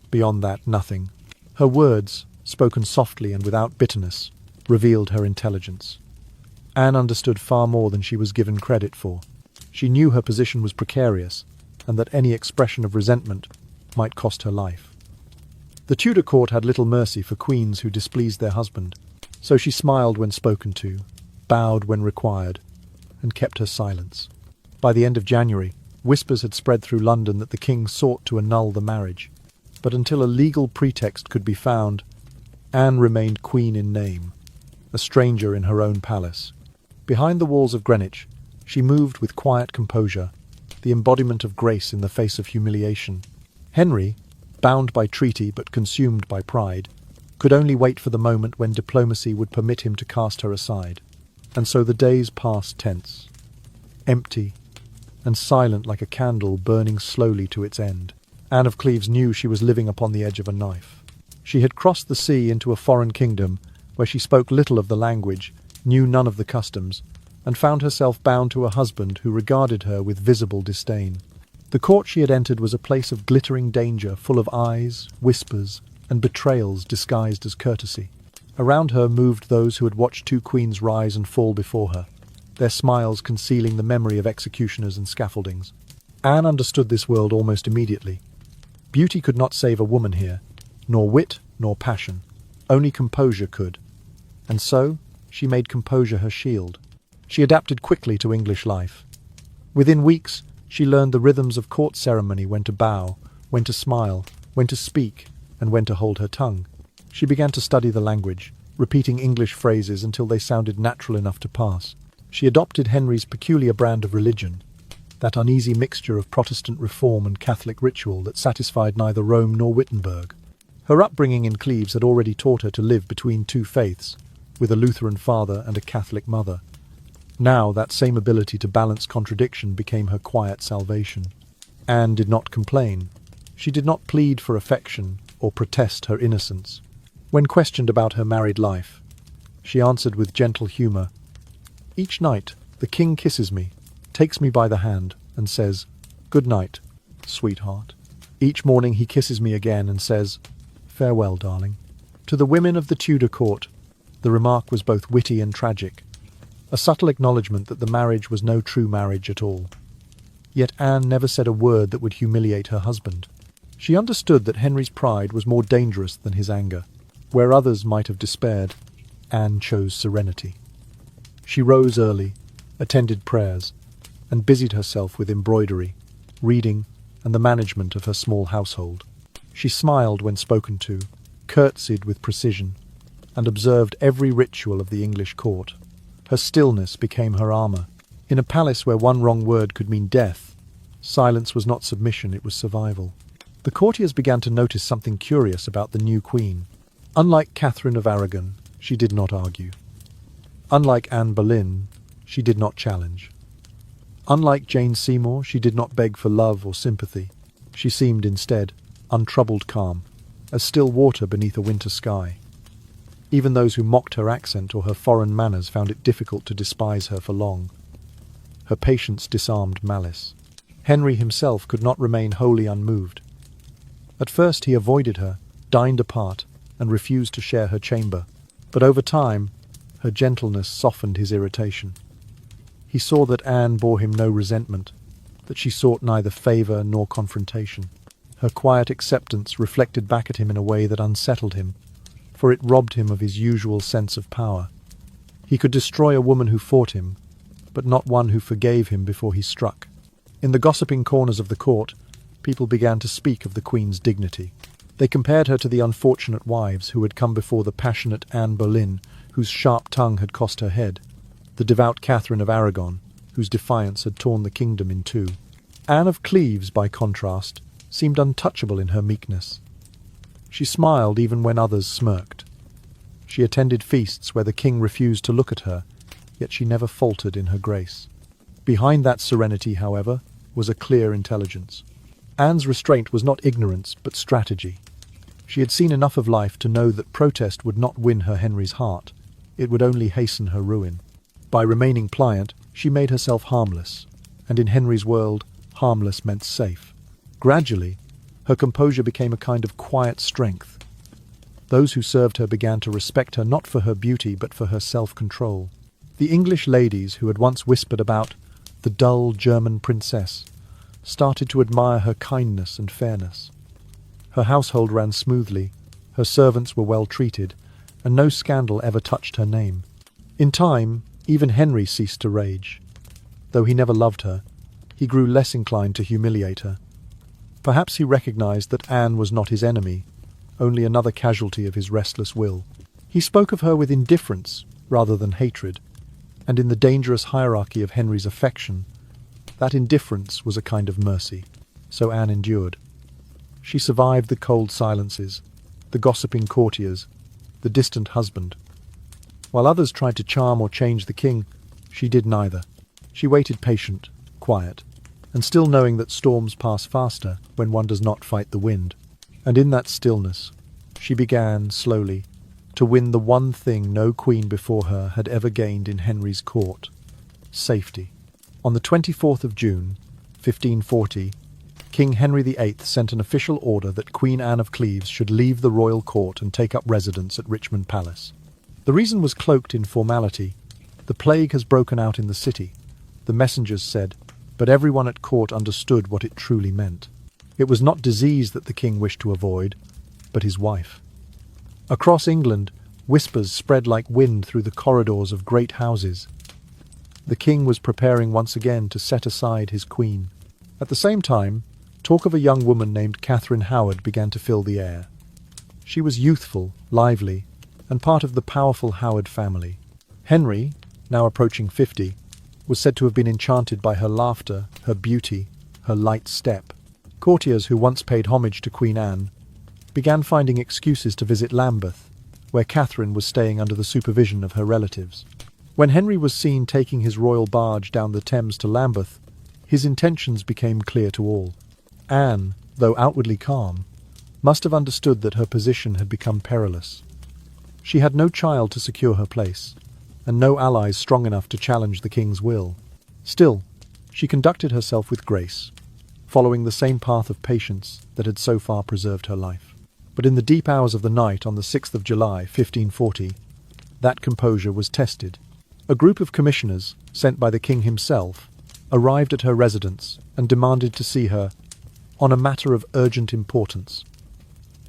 Beyond that, nothing." Her words, spoken softly and without bitterness, revealed her intelligence. Anne understood far more than she was given credit for. She knew her position was precarious, and that any expression of resentment might cost her life. The Tudor court had little mercy for queens who displeased their husband, so she smiled when spoken to, bowed when required, and kept her silence. By the end of January, whispers had spread through London that the king sought to annul the marriage, but until a legal pretext could be found, Anne remained queen in name, a stranger in her own palace. Behind the walls of Greenwich, she moved with quiet composure, the embodiment of grace in the face of humiliation. Henry, bound by treaty but consumed by pride, could only wait for the moment when diplomacy would permit him to cast her aside. And so the days passed tense, empty, and silent like a candle burning slowly to its end. Anne of Cleves knew she was living upon the edge of a knife. She had crossed the sea into a foreign kingdom where she spoke little of the language, knew none of the customs, and found herself bound to a husband who regarded her with visible disdain. The court she had entered was a place of glittering danger, full of eyes, whispers, and betrayals disguised as courtesy. Around her moved those who had watched 2 queens rise and fall before her, their smiles concealing the memory of executioners and scaffoldings. Anne understood this world almost immediately. Beauty could not save a woman here, nor wit nor passion. Only composure could. And so she made composure her shield. She adapted quickly to English life. Within weeks, she learned the rhythms of court ceremony, when to bow, when to smile, when to speak, and when to hold her tongue. She began to study the language, repeating English phrases until they sounded natural enough to pass. She adopted Henry's peculiar brand of religion, that uneasy mixture of Protestant reform and Catholic ritual that satisfied neither Rome nor Wittenberg. Her upbringing in Cleves had already taught her to live between 2 faiths, with a Lutheran father and a Catholic mother. Now that same ability to balance contradiction became her quiet salvation. Anne did not complain. She did not plead for affection or protest her innocence. When questioned about her married life, she answered with gentle humour, "Each night the king kisses me, takes me by the hand, and says, 'Good night, sweetheart.' Each morning he kisses me again and says, 'Farewell, darling.'" To the women of the Tudor court, the remark was both witty and tragic, a subtle acknowledgement that the marriage was no true marriage at all. Yet Anne never said a word that would humiliate her husband. She understood that Henry's pride was more dangerous than his anger. Where others might have despaired, Anne chose serenity. She rose early, attended prayers, and busied herself with embroidery, reading, and the management of her small household. She smiled when spoken to, curtsied with precision, and observed every ritual of the English court. Her stillness became her armor. In a palace where one wrong word could mean death, silence was not submission, it was survival. The courtiers began to notice something curious about the new queen. Unlike Catherine of Aragon, she did not argue. Unlike Anne Boleyn, she did not challenge. Unlike Jane Seymour, she did not beg for love or sympathy. She seemed, instead, untroubled calm, as still water beneath a winter sky. Even those who mocked her accent or her foreign manners found it difficult to despise her for long. Her patience disarmed malice. Henry himself could not remain wholly unmoved. At first he avoided her, dined apart, and refused to share her chamber. But over time, her gentleness softened his irritation. He saw that Anne bore him no resentment, that she sought neither favour nor confrontation. Her quiet acceptance reflected back at him in a way that unsettled him, for it robbed him of his usual sense of power. He could destroy a woman who fought him, but not one who forgave him before he struck. In the gossiping corners of the court, people began to speak of the Queen's dignity. They compared her to the unfortunate wives who had come before the passionate Anne Boleyn, whose sharp tongue had cost her head, the devout Catherine of Aragon, whose defiance had torn the kingdom in two. Anne of Cleves, by contrast, seemed untouchable in her meekness. She smiled even when others smirked. She attended feasts where the king refused to look at her, yet she never faltered in her grace. Behind that serenity, however, was a clear intelligence. Anne's restraint was not ignorance, but strategy. She had seen enough of life to know that protest would not win her Henry's heart. It would only hasten her ruin. By remaining pliant, she made herself harmless, and in Henry's world, harmless meant safe. Gradually, her composure became a kind of quiet strength. Those who served her began to respect her not for her beauty, but for her self-control. The English ladies who had once whispered about the dull German princess started to admire her kindness and fairness. Her household ran smoothly, her servants were well treated, and no scandal ever touched her name. In time, even Henry ceased to rage. Though he never loved her, he grew less inclined to humiliate her. Perhaps he recognized that Anne was not his enemy, only another casualty of his restless will. He spoke of her with indifference rather than hatred, and in the dangerous hierarchy of Henry's affection, that indifference was a kind of mercy. So Anne endured. She survived the cold silences, the gossiping courtiers, the distant husband. While others tried to charm or change the king, she did neither. She waited patient, quiet, and still knowing that storms pass faster when one does not fight the wind. And in that stillness, she began, slowly, to win the one thing no queen before her had ever gained in Henry's court: safety. On the 24th of June, 1540, King Henry VIII sent an official order that Queen Anne of Cleves should leave the royal court and take up residence at Richmond Palace. The reason was cloaked in formality. The plague has broken out in the city, the messengers said, but everyone at court understood what it truly meant. It was not disease that the king wished to avoid, but his wife. Across England, whispers spread like wind through the corridors of great houses. The king was preparing once again to set aside his queen. At the same time, talk of a young woman named Catherine Howard began to fill the air. She was youthful, lively, and part of the powerful Howard family. Henry, now approaching 50, was said to have been enchanted by her laughter, her beauty, her light step. Courtiers who once paid homage to Queen Anne began finding excuses to visit Lambeth, where Catherine was staying under the supervision of her relatives. When Henry was seen taking his royal barge down the Thames to Lambeth, his intentions became clear to all. Anne, though outwardly calm, must have understood that her position had become perilous. She had no child to secure her place, and no allies strong enough to challenge the king's will. Still, she conducted herself with grace, following the same path of patience that had so far preserved her life. But in the deep hours of the night on the 6th of July, 1540, that composure was tested. A group of commissioners, sent by the king himself, arrived at her residence and demanded to see her on a matter of urgent importance.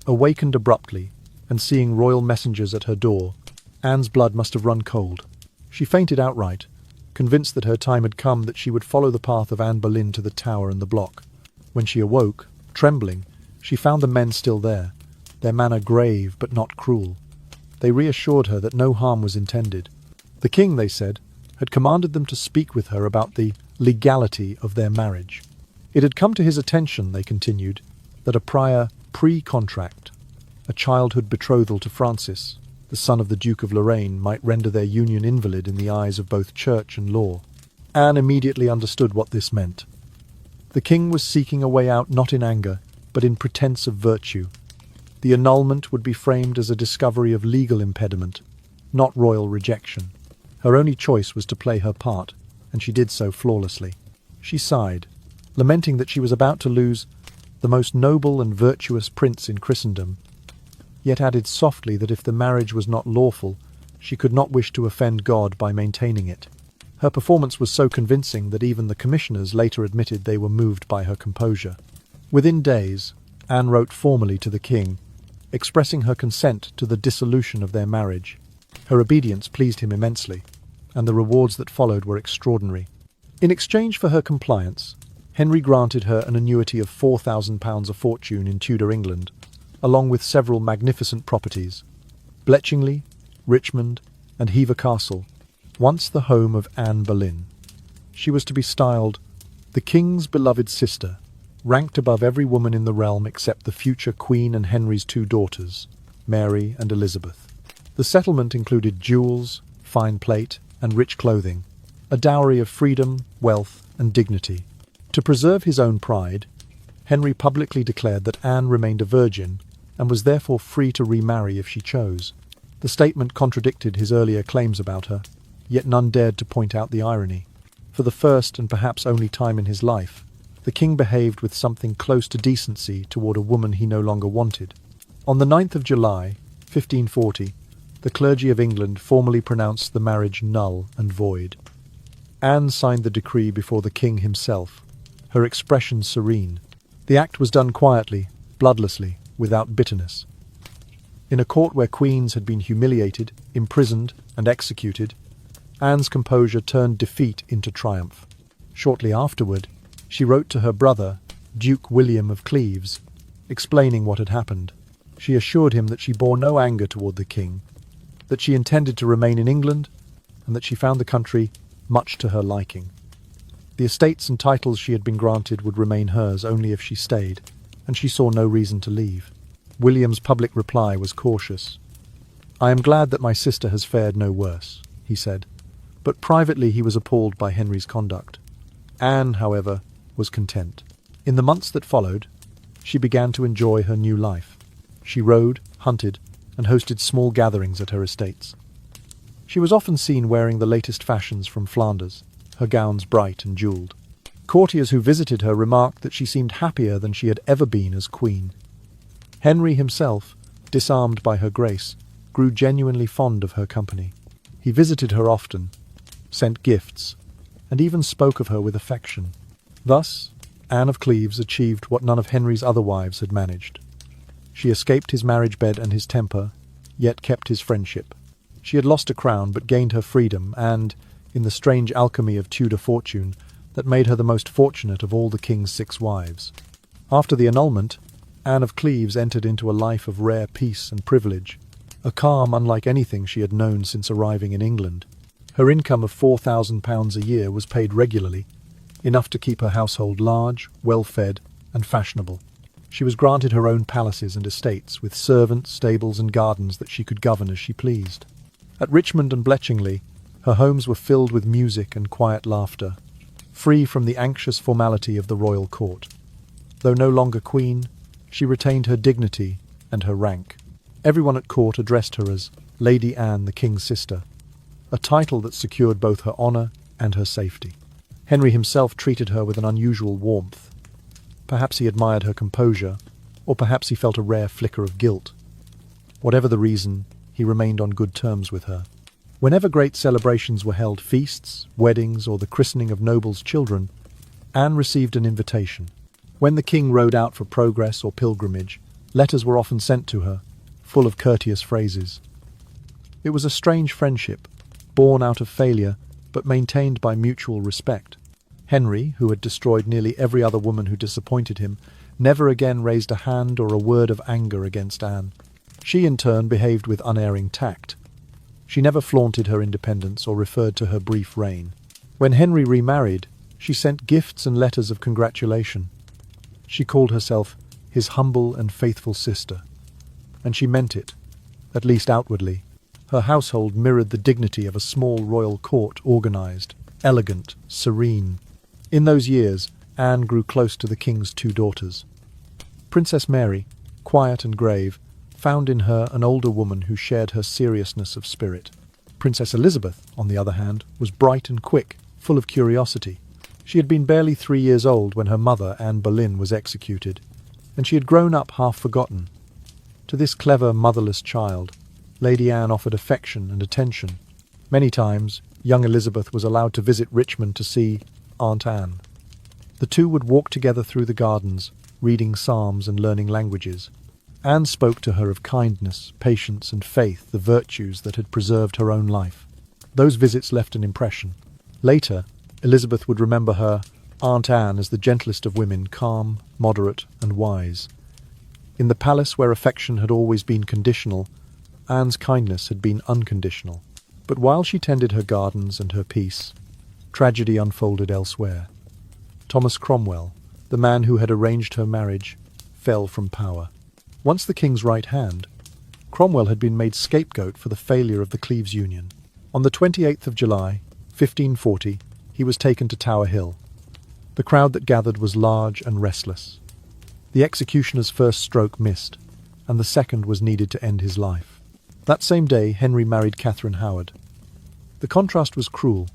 Awakened abruptly, and seeing royal messengers at her door, Anne's blood must have run cold. She fainted outright, convinced that her time had come, that she would follow the path of Anne Boleyn to the Tower and the block. When she awoke, trembling, she found the men still there, their manner grave but not cruel. They reassured her that no harm was intended. The king, they said, had commanded them to speak with her about the legality of their marriage. It had come to his attention, they continued, that a prior pre-contract, a childhood betrothal to Francis, the son of the Duke of Lorraine, might render their union invalid in the eyes of both church and law. Anne immediately understood what this meant. The king was seeking a way out not in anger, but in pretense of virtue. The annulment would be framed as a discovery of legal impediment, not royal rejection. Her only choice was to play her part, and she did so flawlessly. She sighed, lamenting that she was about to lose the most noble and virtuous prince in Christendom, yet added softly that if the marriage was not lawful, she could not wish to offend God by maintaining it. Her performance was so convincing that even the commissioners later admitted they were moved by her composure. Within days, Anne wrote formally to the king, expressing her consent to the dissolution of their marriage. Her obedience pleased him immensely, and the rewards that followed were extraordinary. In exchange for her compliance, Henry granted her an annuity of £4,000 a fortune in Tudor England, along with several magnificent properties, Bletchingley, Richmond, and Hever Castle, once the home of Anne Boleyn. She was to be styled the king's beloved sister, ranked above every woman in the realm except the future Queen and Henry's two daughters, Mary and Elizabeth. The settlement included jewels, fine plate, and rich clothing, a dowry of freedom, wealth, and dignity. To preserve his own pride, Henry publicly declared that Anne remained a virgin and was therefore free to remarry if she chose. The statement contradicted his earlier claims about her, yet none dared to point out the irony. For the first and perhaps only time in his life, the king behaved with something close to decency toward a woman he no longer wanted. On the 9th of July, 1540, the clergy of England formally pronounced the marriage null and void. Anne signed the decree before the king himself, her expression serene. The act was done quietly, bloodlessly, without bitterness. In a court where queens had been humiliated, imprisoned, and executed, Anne's composure turned defeat into triumph. Shortly afterward, she wrote to her brother, Duke William of Cleves, explaining what had happened. She assured him that she bore no anger toward the king, that she intended to remain in England, and that she found the country much to her liking. The estates and titles she had been granted would remain hers only if she stayed, and she saw no reason to leave. William's public reply was cautious. "I am glad that my sister has fared no worse," he said, but privately he was appalled by Henry's conduct. Anne, however, was content. In the months that followed, she began to enjoy her new life. She rode, hunted, and hosted small gatherings at her estates. She was often seen wearing the latest fashions from Flanders, her gowns bright and jewelled. Courtiers who visited her remarked that she seemed happier than she had ever been as queen. Henry himself, disarmed by her grace, grew genuinely fond of her company. He visited her often, sent gifts, and even spoke of her with affection. Thus, Anne of Cleves achieved what none of Henry's other wives had managed. She escaped his marriage bed and his temper, yet kept his friendship. She had lost a crown but gained her freedom and, in the strange alchemy of Tudor fortune, that made her the most fortunate of all the king's 6 wives. After the annulment, Anne of Cleves entered into a life of rare peace and privilege, a calm unlike anything she had known since arriving in England. Her income of £4,000 a year was paid regularly, enough to keep her household large, well-fed, and fashionable. She was granted her own palaces and estates, with servants, stables, and gardens that she could govern as she pleased. At Richmond and Bletchingley, her homes were filled with music and quiet laughter, free from the anxious formality of the royal court. Though no longer queen, she retained her dignity and her rank. Everyone at court addressed her as Lady Anne, the king's sister, a title that secured both her honour and her safety. Henry himself treated her with an unusual warmth. Perhaps he admired her composure, or perhaps he felt a rare flicker of guilt. Whatever the reason, he remained on good terms with her. Whenever great celebrations were held, feasts, weddings, or the christening of nobles' children, Anne received an invitation. When the king rode out for progress or pilgrimage, letters were often sent to her, full of courteous phrases. It was a strange friendship, born out of failure, but maintained by mutual respect. Henry, who had destroyed nearly every other woman who disappointed him, never again raised a hand or a word of anger against Anne. She, in turn, behaved with unerring tact. She never flaunted her independence or referred to her brief reign. When Henry remarried, she sent gifts and letters of congratulation. She called herself his humble and faithful sister. And she meant it, at least outwardly. Her household mirrored the dignity of a small royal court, organized, elegant, serene. In those years, Anne grew close to the king's two daughters. Princess Mary, quiet and grave, found in her an older woman who shared her seriousness of spirit. Princess Elizabeth, on the other hand, was bright and quick, full of curiosity. She had been barely 3 years old when her mother, Anne Boleyn, was executed, and she had grown up half forgotten. To this clever, motherless child, Lady Anne offered affection and attention. Many times, young Elizabeth was allowed to visit Richmond to see Aunt Anne. The two would walk together through the gardens, reading psalms and learning languages. Anne spoke to her of kindness, patience, and faith, the virtues that had preserved her own life. Those visits left an impression. Later, Elizabeth would remember her Aunt Anne as the gentlest of women, calm, moderate, and wise. In the palace where affection had always been conditional, Anne's kindness had been unconditional. But while she tended her gardens and her peace, tragedy unfolded elsewhere. Thomas Cromwell, the man who had arranged her marriage, fell from power. Once the king's right hand, Cromwell had been made scapegoat for the failure of the Cleves Union. On the 28th of July, 1540, he was taken to Tower Hill. The crowd that gathered was large and restless. The executioner's first stroke missed, and the second was needed to end his life. That same day, Henry married Catherine Howard. The contrast was cruel.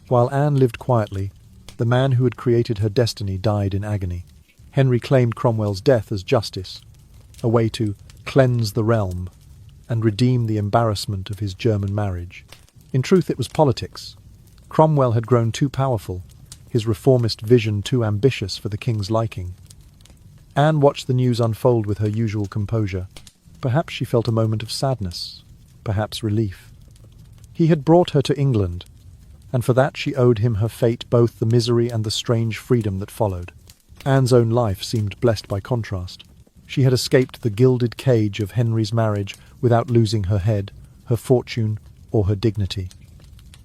While Anne lived quietly, the man who had created her destiny died in agony. Henry claimed Cromwell's death as justice, a way to cleanse the realm and redeem the embarrassment of his German marriage. In truth, it was politics. Cromwell had grown too powerful, his reformist vision too ambitious for the king's liking. Anne watched the news unfold with her usual composure. Perhaps she felt a moment of sadness, perhaps relief. He had brought her to England, and for that she owed him her fate, both the misery and the strange freedom that followed. Anne's own life seemed blessed by contrast. She had escaped the gilded cage of Henry's marriage without losing her head, her fortune, or her dignity.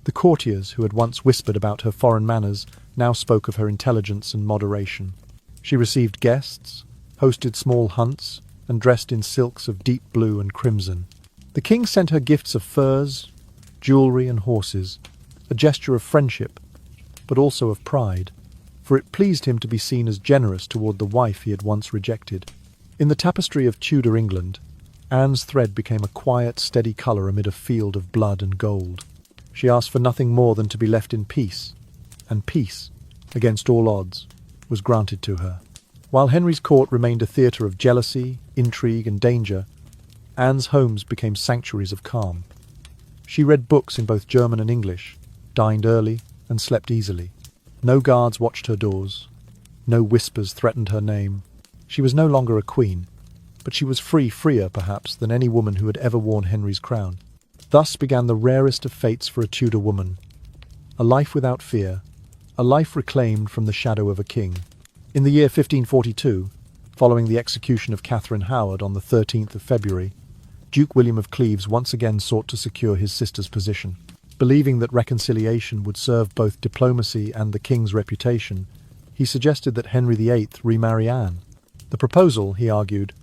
The courtiers who had once whispered about her foreign manners now spoke of her intelligence and moderation. She received guests, hosted small hunts, and dressed in silks of deep blue and crimson. The king sent her gifts of furs, jewellery and horses, a gesture of friendship, but also of pride, for it pleased him to be seen as generous toward the wife he had once rejected. In the tapestry of Tudor England, Anne's thread became a quiet, steady colour amid a field of blood and gold. She asked for nothing more than to be left in peace, and peace, against all odds, was granted to her. While Henry's court remained a theatre of jealousy, intrigue, and danger, Anne's homes became sanctuaries of calm. She read books in both German and English, dined early, and slept easily. No guards watched her doors. No whispers threatened her name. She was no longer a queen, but she was freer perhaps than any woman who had ever worn Henry's crown. Thus began the rarest of fates for a Tudor woman. A life without fear, a life reclaimed from the shadow of a king. In the year 1542, following the execution of Catherine Howard on the 13th of February, Duke William of Cleves once again sought to secure his sister's position. Believing that reconciliation would serve both diplomacy and the king's reputation, he suggested that Henry VIII remarry Anne. The proposal, he argued,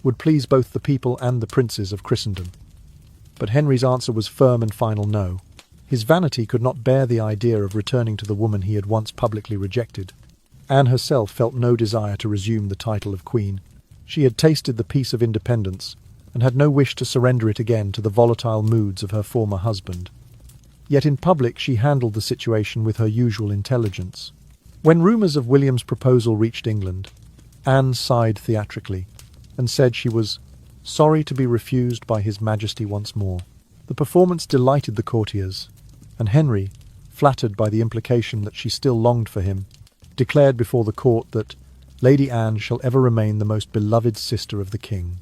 would please both the people and the princes of Christendom. But Henry's answer was firm and final no. His vanity could not bear the idea of returning to the woman he had once publicly rejected. Anne herself felt no desire to resume the title of queen. She had tasted the peace of independence and had no wish to surrender it again to the volatile moods of her former husband. Yet in public she handled the situation with her usual intelligence. When rumours of William's proposal reached England, Anne sighed theatrically and said she was sorry to be refused by His Majesty once more. The performance delighted the courtiers, and Henry, flattered by the implication that she still longed for him, declared before the court that Lady Anne shall ever remain the most beloved sister of the king.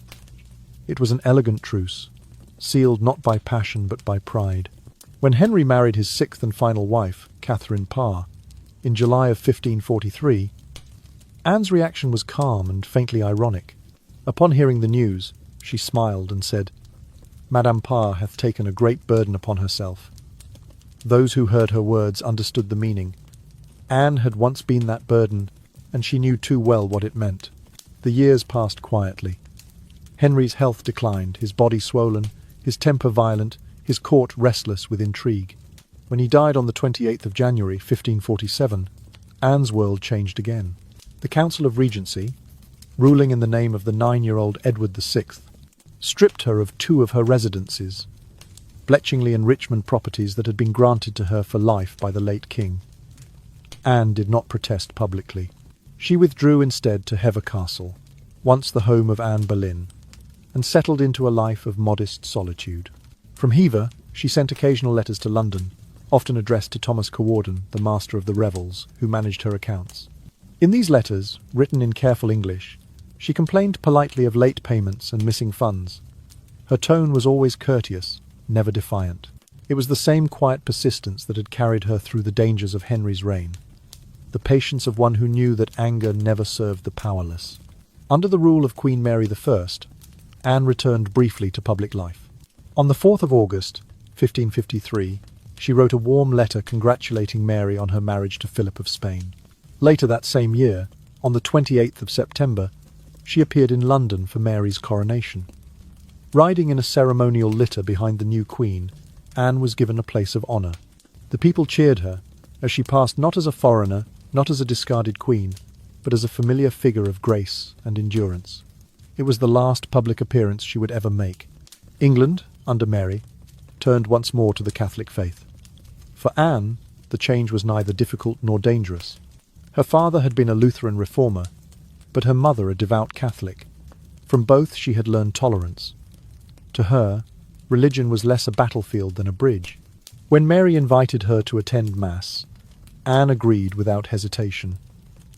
It was an elegant truce, sealed not by passion but by pride. When Henry married his sixth and final wife, Catherine Parr, in July of 1543, Anne's reaction was calm and faintly ironic. Upon hearing the news, she smiled and said, "Madame Parr hath taken a great burden upon herself." Those who heard her words understood the meaning. Anne had once been that burden, and she knew too well what it meant. The years passed quietly. Henry's health declined, his body swollen, his temper violent, his court restless with intrigue. When he died on the 28th of January, 1547, Anne's world changed again. The Council of Regency, ruling in the name of the 9-year-old Edward VI, stripped her of 2 of her residences, Bletchingley and Richmond properties that had been granted to her for life by the late king. Anne did not protest publicly. She withdrew instead to Hever Castle, once the home of Anne Boleyn, and settled into a life of modest solitude. From Hever, she sent occasional letters to London, often addressed to Thomas Cawarden, the master of the revels, who managed her accounts. In these letters, written in careful English, she complained politely of late payments and missing funds. Her tone was always courteous, never defiant. It was the same quiet persistence that had carried her through the dangers of Henry's reign, the patience of one who knew that anger never served the powerless. Under the rule of Queen Mary I, Anne returned briefly to public life. On the 4th of August, 1553, she wrote a warm letter congratulating Mary on her marriage to Philip of Spain. Later that same year, on the 28th of September, she appeared in London for Mary's coronation. Riding in a ceremonial litter behind the new queen, Anne was given a place of honour. The people cheered her, as she passed not as a foreigner, not as a discarded queen, but as a familiar figure of grace and endurance. It was the last public appearance she would ever make. England, under Mary, turned once more to the Catholic faith. For Anne, the change was neither difficult nor dangerous. Her father had been a Lutheran reformer, but her mother a devout Catholic. From both she had learned tolerance. To her, religion was less a battlefield than a bridge. When Mary invited her to attend Mass, Anne agreed without hesitation,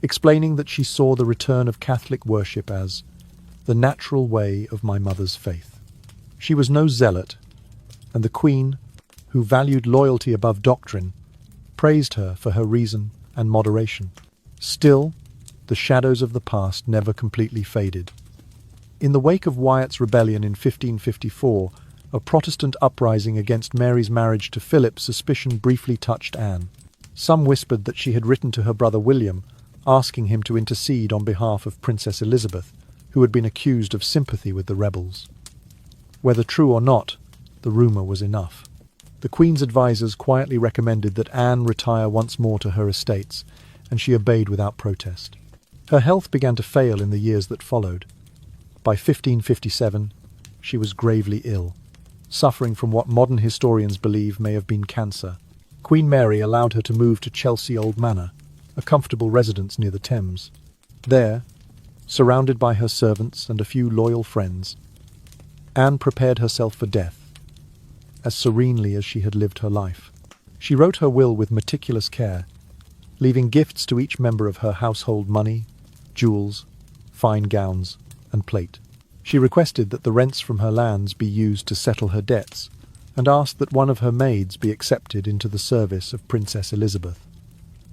explaining that she saw the return of Catholic worship as the natural way of my mother's faith. She was no zealot, and the Queen, who valued loyalty above doctrine, praised her for her reason and moderation. Still, the shadows of the past never completely faded. In the wake of Wyatt's rebellion in 1554, a Protestant uprising against Mary's marriage to Philip, suspicion briefly touched Anne. Some whispered that she had written to her brother William, asking him to intercede on behalf of Princess Elizabeth, who had been accused of sympathy with the rebels. Whether true or not, the rumour was enough. The Queen's advisers quietly recommended that Anne retire once more to her estates, and she obeyed without protest. Her health began to fail in the years that followed. By 1557, she was gravely ill, suffering from what modern historians believe may have been cancer. Queen Mary allowed her to move to Chelsea Old Manor, a comfortable residence near the Thames. There, surrounded by her servants and a few loyal friends, Anne prepared herself for death, as serenely as she had lived her life. She wrote her will with meticulous care, leaving gifts to each member of her household: money, jewels, fine gowns, and plate. She requested that the rents from her lands be used to settle her debts, and asked that one of her maids be accepted into the service of Princess Elizabeth.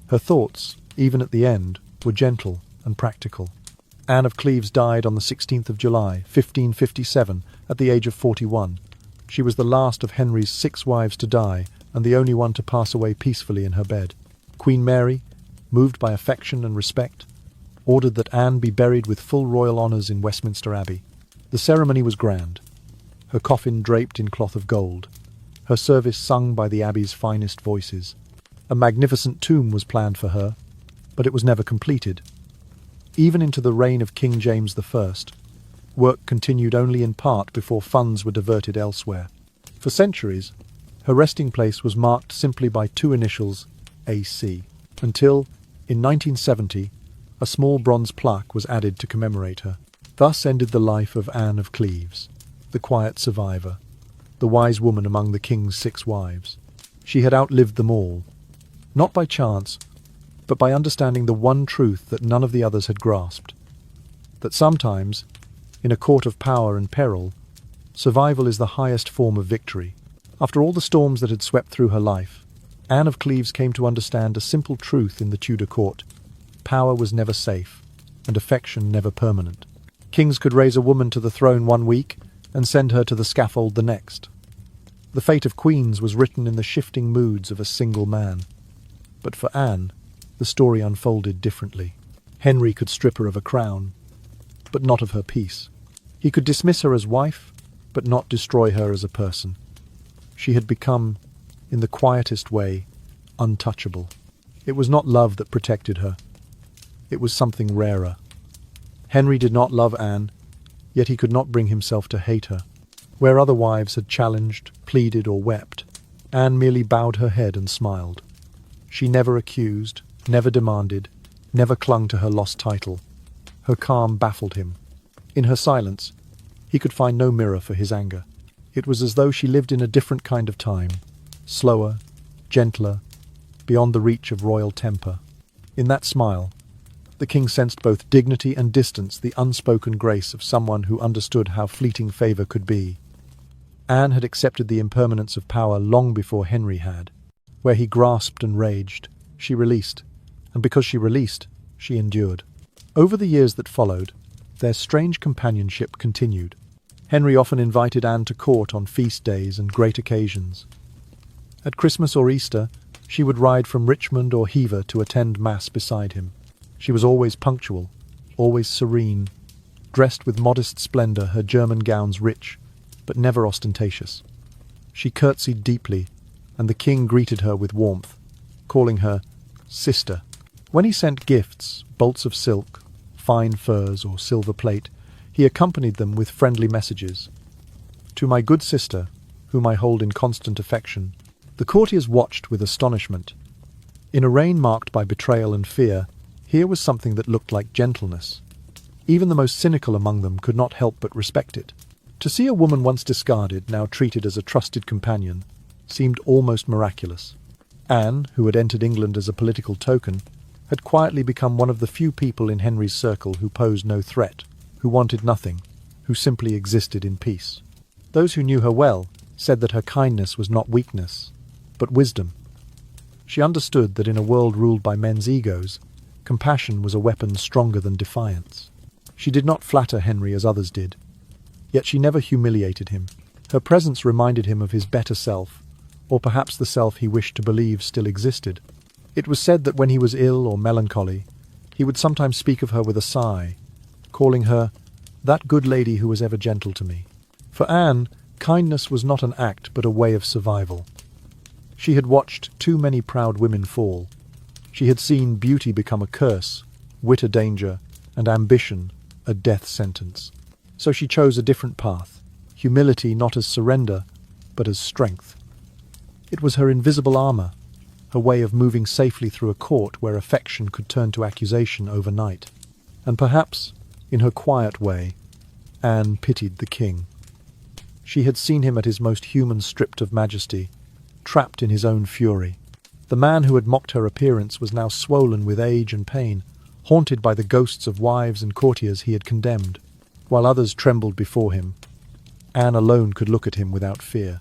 Her thoughts, even at the end, were gentle and practical. Anne of Cleves died on the 16th of July, 1557, at the age of 41. She was the last of Henry's 6 wives to die, and the only one to pass away peacefully in her bed. Queen Mary, moved by affection and respect, ordered that Anne be buried with full royal honours in Westminster Abbey. The ceremony was grand, her coffin draped in cloth of gold, her service sung by the Abbey's finest voices. A magnificent tomb was planned for her, but it was never completed. Even into the reign of King James I, work continued only in part before funds were diverted elsewhere. For centuries, her resting place was marked simply by 2 initials, AC, until, in 1970, a small bronze plaque was added to commemorate her. Thus ended the life of Anne of Cleves, the quiet survivor, the wise woman among the king's 6 wives. She had outlived them all, not by chance, but by understanding the one truth that none of the others had grasped, that sometimes, in a court of power and peril, survival is the highest form of victory. After all the storms that had swept through her life, Anne of Cleves came to understand a simple truth in the Tudor court. Power was never safe, and affection never permanent. Kings could raise a woman to the throne one week and send her to the scaffold the next. The fate of queens was written in the shifting moods of a single man. But for Anne, the story unfolded differently. Henry could strip her of a crown, but not of her peace. He could dismiss her as wife, but not destroy her as a person. She had become, in the quietest way, untouchable. It was not love that protected her. It was something rarer. Henry did not love Anne, yet he could not bring himself to hate her. Where other wives had challenged, pleaded, or wept, Anne merely bowed her head and smiled. She never accused, never demanded, never clung to her lost title. Her calm baffled him. In her silence, he could find no mirror for his anger. It was as though she lived in a different kind of time, slower, gentler, beyond the reach of royal temper. In that smile, the king sensed both dignity and distance, the unspoken grace of someone who understood how fleeting favour could be. Anne had accepted the impermanence of power long before Henry had. Where he grasped and raged, she released, and because she released, she endured. Over the years that followed, their strange companionship continued. Henry often invited Anne to court on feast days and great occasions. At Christmas or Easter, she would ride from Richmond or Hever to attend Mass beside him. She was always punctual, always serene, dressed with modest splendour, her German gowns rich, but never ostentatious. She curtsied deeply, and the king greeted her with warmth, calling her sister. When he sent gifts, bolts of silk, fine furs, or silver plate, he accompanied them with friendly messages. "To my good sister, whom I hold in constant affection." The courtiers watched with astonishment. In a reign marked by betrayal and fear, here was something that looked like gentleness. Even the most cynical among them could not help but respect it. To see a woman once discarded, now treated as a trusted companion, seemed almost miraculous. Anne, who had entered England as a political token, had quietly become one of the few people in Henry's circle who posed no threat, who wanted nothing, who simply existed in peace. Those who knew her well said that her kindness was not weakness, but wisdom. She understood that in a world ruled by men's egos, compassion was a weapon stronger than defiance. She did not flatter Henry as others did, yet she never humiliated him. Her presence reminded him of his better self, or perhaps the self he wished to believe still existed. It was said that when he was ill or melancholy, he would sometimes speak of her with a sigh, calling her "that good lady who was ever gentle to me." For Anne, kindness was not an act but a way of survival. She had watched too many proud women fall. She had seen beauty become a curse, wit a danger, and ambition a death sentence. So she chose a different path, humility not as surrender, but as strength. It was her invisible armour, her way of moving safely through a court where affection could turn to accusation overnight. And perhaps, in her quiet way, Anne pitied the king. She had seen him at his most human, stripped of majesty, trapped in his own fury. The man who had mocked her appearance was now swollen with age and pain, haunted by the ghosts of wives and courtiers he had condemned. While others trembled before him, Anne alone could look at him without fear.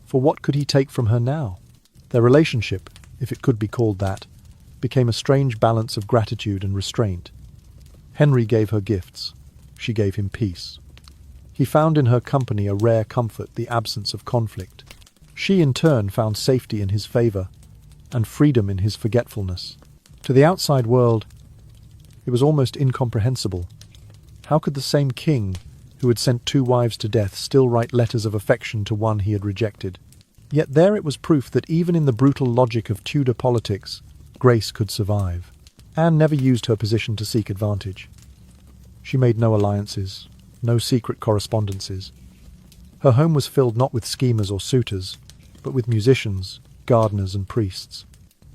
For what could he take from her now? Their relationship, if it could be called that, became a strange balance of gratitude and restraint. Henry gave her gifts. She gave him peace. He found in her company a rare comfort, the absence of conflict. She, in turn, found safety in his favour and freedom in his forgetfulness. To the outside world, it was almost incomprehensible. How could the same king, who had sent 2 wives to death, still write letters of affection to one he had rejected? Yet there it was proof that even in the brutal logic of Tudor politics, grace could survive. Anne never used her position to seek advantage. She made no alliances, no secret correspondences. Her home was filled not with schemers or suitors, but with musicians, gardeners and priests.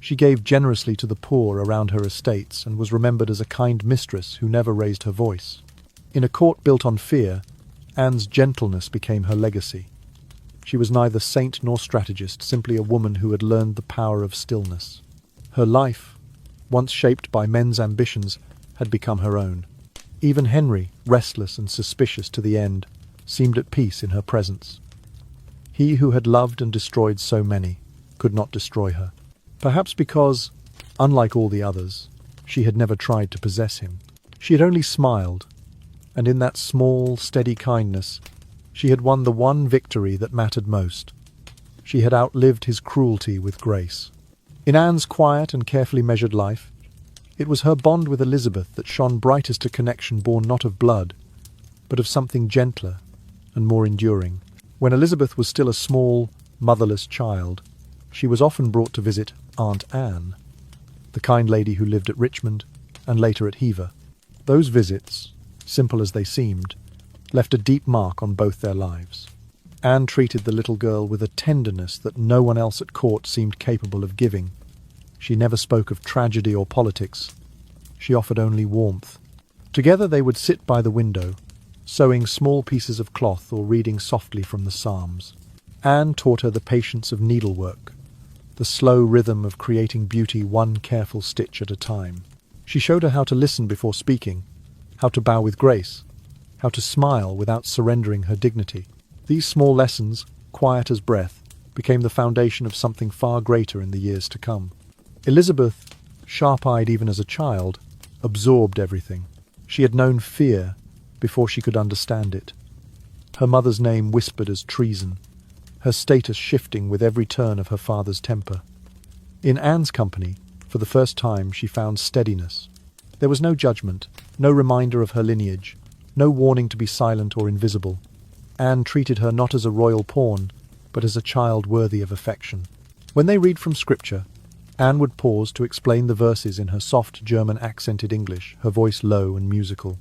She gave generously to the poor around her estates and was remembered as a kind mistress who never raised her voice. In a court built on fear, Anne's gentleness became her legacy. She was neither saint nor strategist, simply a woman who had learned the power of stillness. Her life, once shaped by men's ambitions, had become her own. Even Henry, restless and suspicious to the end, seemed at peace in her presence. He who had loved and destroyed so many, could not destroy her. Perhaps because, unlike all the others, she had never tried to possess him. She had only smiled, and in that small, steady kindness, she had won the one victory that mattered most. She had outlived his cruelty with grace. In Anne's quiet and carefully measured life, it was her bond with Elizabeth that shone brightest, a connection born not of blood, but of something gentler and more enduring. When Elizabeth was still a small, motherless child, she was often brought to visit Aunt Anne, the kind lady who lived at Richmond and later at Hever. Those visits, simple as they seemed, left a deep mark on both their lives. Anne treated the little girl with a tenderness that no one else at court seemed capable of giving. She never spoke of tragedy or politics. She offered only warmth. Together they would sit by the window, sewing small pieces of cloth or reading softly from the Psalms. Anne taught her the patience of needlework, the slow rhythm of creating beauty one careful stitch at a time. She showed her how to listen before speaking, how to bow with grace, how to smile without surrendering her dignity. These small lessons, quiet as breath, became the foundation of something far greater in the years to come. Elizabeth, sharp-eyed even as a child, absorbed everything. She had known fear before she could understand it. Her mother's name whispered as treason, her status shifting with every turn of her father's temper. In Anne's company, for the first time, she found steadiness. There was no judgment, no reminder of her lineage, no warning to be silent or invisible. Anne treated her not as a royal pawn, but as a child worthy of affection. When they read from Scripture, Anne would pause to explain the verses in her soft German-accented English, her voice low and musical.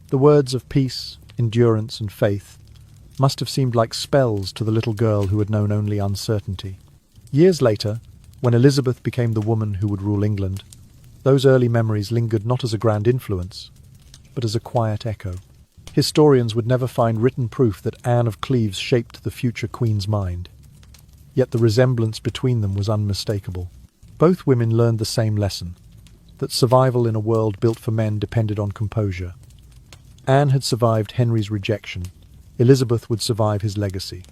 The words of peace, endurance, and faith must have seemed like spells to the little girl who had known only uncertainty. Years later, when Elizabeth became the woman who would rule England, those early memories lingered not as a grand influence, but as a quiet echo. Historians would never find written proof that Anne of Cleves shaped the future queen's mind. Yet the resemblance between them was unmistakable. Both women learned the same lesson, that survival in a world built for men depended on composure. Anne had survived Henry's rejection. Elizabeth would survive his legacy.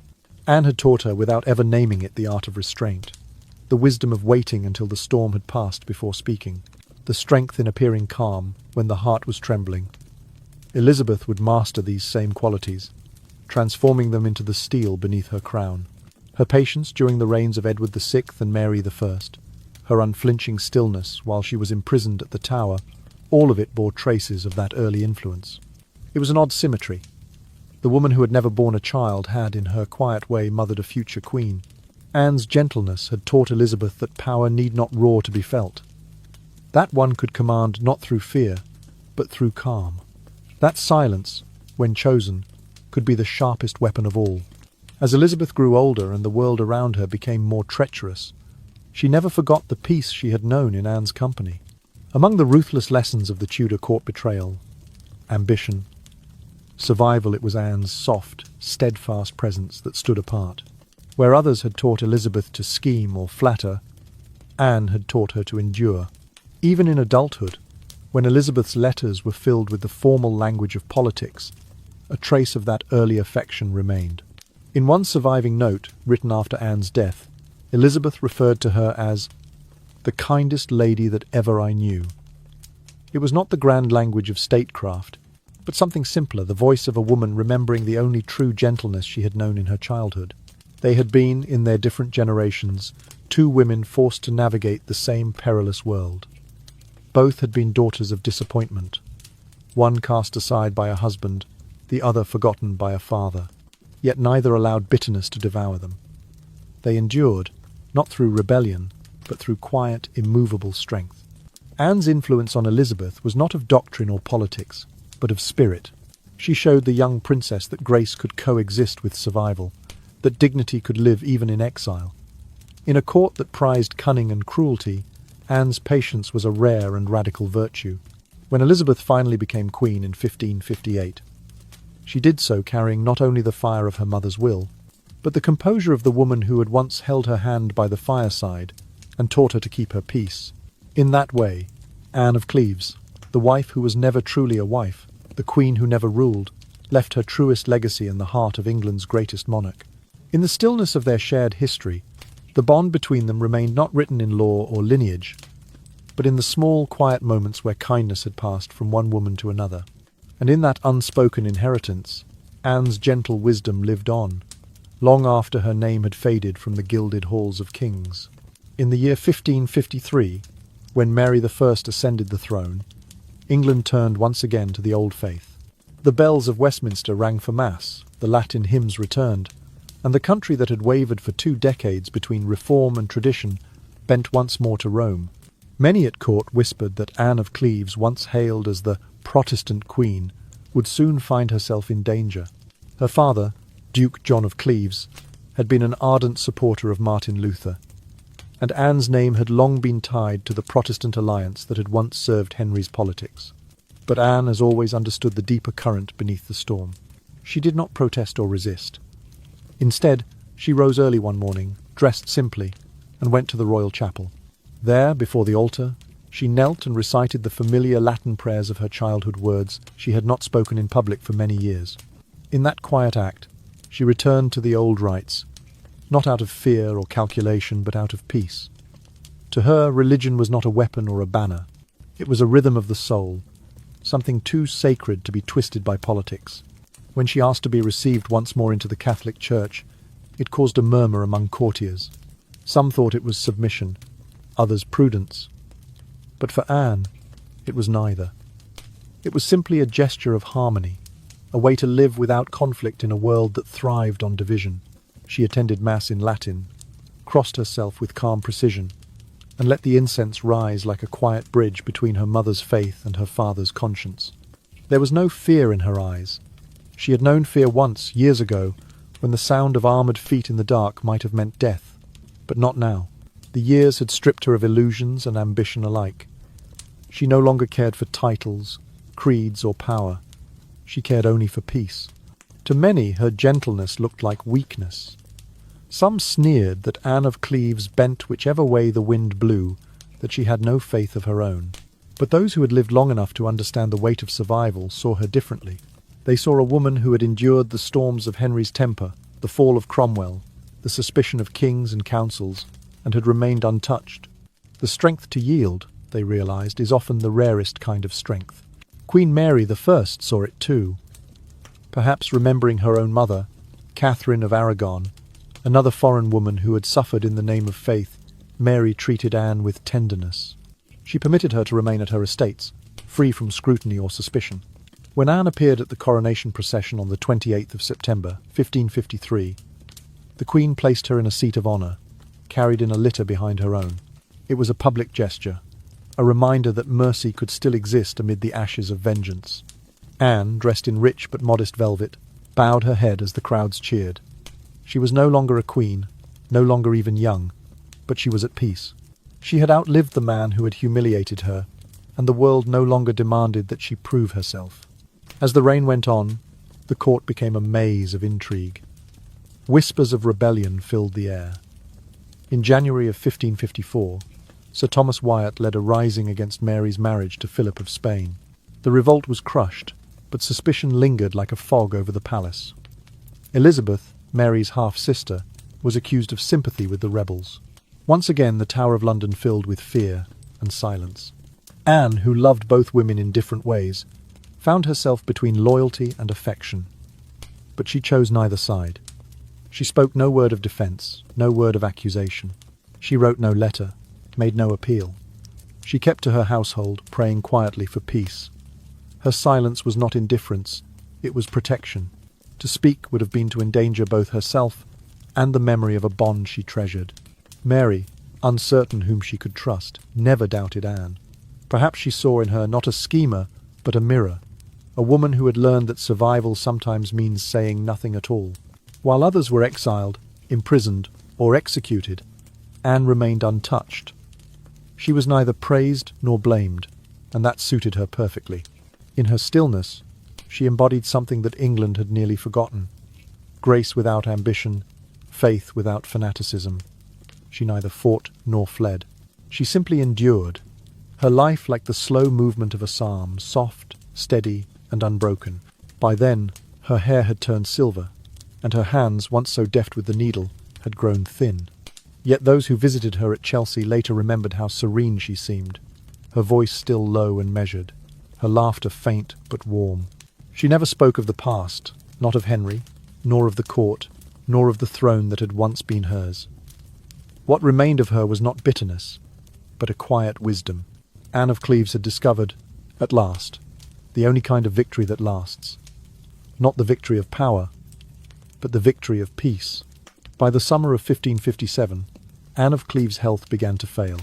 Anne had taught her, without ever naming it, the art of restraint, the wisdom of waiting until the storm had passed before speaking, the strength in appearing calm when the heart was trembling. Elizabeth would master these same qualities, transforming them into the steel beneath her crown. Her patience during the reigns of Edward VI and Mary I, her unflinching stillness while she was imprisoned at the Tower, all of it bore traces of that early influence. It was an odd symmetry. The woman who had never borne a child had, in her quiet way, mothered a future queen. Anne's gentleness had taught Elizabeth that power need not roar to be felt. That one could command not through fear, but through calm. That silence, when chosen, could be the sharpest weapon of all. As Elizabeth grew older and the world around her became more treacherous, she never forgot the peace she had known in Anne's company. Among the ruthless lessons of the Tudor court betrayal, ambition, survival, it was Anne's soft, steadfast presence that stood apart. Where others had taught Elizabeth to scheme or flatter, Anne had taught her to endure. Even in adulthood, when Elizabeth's letters were filled with the formal language of politics, a trace of that early affection remained. In one surviving note, written after Anne's death, Elizabeth referred to her as the kindest lady that ever I knew. It was not the grand language of statecraft, but something simpler, the voice of a woman remembering the only true gentleness she had known in her childhood. They had been, in their different generations, two women forced to navigate the same perilous world. Both had been daughters of disappointment, one cast aside by a husband, the other forgotten by a father. Yet neither allowed bitterness to devour them. They endured, not through rebellion, but through quiet, immovable strength. Anne's influence on Elizabeth was not of doctrine or politics, but of spirit. She showed the young princess that grace could coexist with survival, that dignity could live even in exile. In a court that prized cunning and cruelty, Anne's patience was a rare and radical virtue. When Elizabeth finally became queen in 1558, she did so carrying not only the fire of her mother's will, but the composure of the woman who had once held her hand by the fireside and taught her to keep her peace. In that way, Anne of Cleves, the wife who was never truly a wife, the queen who never ruled, left her truest legacy in the heart of England's greatest monarch. In the stillness of their shared history, The bond between them remained not written in law or lineage, but in the small, quiet moments where kindness had passed from one woman to another. And in that unspoken inheritance, Anne's gentle wisdom lived on, long after her name had faded from the gilded halls of kings. In the year 1553, when Mary I ascended the throne, England turned once again to the old faith. The bells of Westminster rang for Mass, the Latin hymns returned, and the country that had wavered for 2 decades between reform and tradition bent once more to Rome. Many at court whispered that Anne of Cleves, once hailed as the Protestant Queen, would soon find herself in danger. Her father, Duke John of Cleves, had been an ardent supporter of Martin Luther, and Anne's name had long been tied to the Protestant alliance that had once served Henry's politics. But Anne has always understood the deeper current beneath the storm. She did not protest or resist. Instead, she rose early one morning, dressed simply, and went to the royal chapel. There, before the altar, she knelt and recited the familiar Latin prayers of her childhood, words she had not spoken in public for many years. In that quiet act, she returned to the old rites, not out of fear or calculation, but out of peace. To her, religion was not a weapon or a banner. It was a rhythm of the soul, something too sacred to be twisted by politics. When she asked to be received once more into the Catholic Church, it caused a murmur among courtiers. Some thought it was submission, others prudence. But for Anne, it was neither. It was simply a gesture of harmony, a way to live without conflict in a world that thrived on division. She attended Mass in Latin, crossed herself with calm precision, and let the incense rise like a quiet bridge between her mother's faith and her father's conscience. There was no fear in her eyes. She had known fear once, years ago, when the sound of armoured feet in the dark might have meant death, but not now. The years had stripped her of illusions and ambition alike. She no longer cared for titles, creeds, or power. She cared only for peace. To many, her gentleness looked like weakness. Some sneered that Anne of Cleves bent whichever way the wind blew, that she had no faith of her own. But those who had lived long enough to understand the weight of survival saw her differently. They saw a woman who had endured the storms of Henry's temper, the fall of Cromwell, the suspicion of kings and councils, and had remained untouched. The strength to yield, they realized, is often the rarest kind of strength. Queen Mary I saw it too. Perhaps remembering her own mother, Catherine of Aragon, another foreign woman who had suffered in the name of faith, Mary treated Anne with tenderness. She permitted her to remain at her estates, free from scrutiny or suspicion. When Anne appeared at the coronation procession on the 28th of September, 1553, the Queen placed her in a seat of honour, carried in a litter behind her own. It was a public gesture, a reminder that mercy could still exist amid the ashes of vengeance. Anne, dressed in rich but modest velvet, bowed her head as the crowds cheered. She was no longer a queen, no longer even young, but she was at peace. She had outlived the man who had humiliated her, and the world no longer demanded that she prove herself. As the reign went on, the court became a maze of intrigue. Whispers of rebellion filled the air. In January of 1554, Sir Thomas Wyatt led a rising against Mary's marriage to Philip of Spain. The revolt was crushed, but suspicion lingered like a fog over the palace. Elizabeth, Mary's half-sister, was accused of sympathy with the rebels. Once again the Tower of London filled with fear and silence. Anne, who loved both women in different ways, found herself between loyalty and affection. But she chose neither side. She spoke no word of defence, no word of accusation. She wrote no letter, made no appeal. She kept to her household, praying quietly for peace. Her silence was not indifference, it was protection. To speak would have been to endanger both herself and the memory of a bond she treasured. Mary, uncertain whom she could trust, never doubted Anne. Perhaps she saw in her not a schemer, but a mirror, a woman who had learned that survival sometimes means saying nothing at all. While others were exiled, imprisoned, or executed, Anne remained untouched. She was neither praised nor blamed, and that suited her perfectly. In her stillness, she embodied something that England had nearly forgotten: grace without ambition, faith without fanaticism. She neither fought nor fled. She simply endured, her life like the slow movement of a psalm, soft, steady, and unbroken. By then, her hair had turned silver, and her hands, once so deft with the needle, had grown thin. Yet those who visited her at Chelsea later remembered how serene she seemed, her voice still low and measured, her laughter faint but warm. She never spoke of the past, not of Henry, nor of the court, nor of the throne that had once been hers. What remained of her was not bitterness, but a quiet wisdom. Anne of Cleves had discovered, at last, the only kind of victory that lasts. Not the victory of power, but the victory of peace. By the summer of 1557, Anne of Cleves' health began to fail.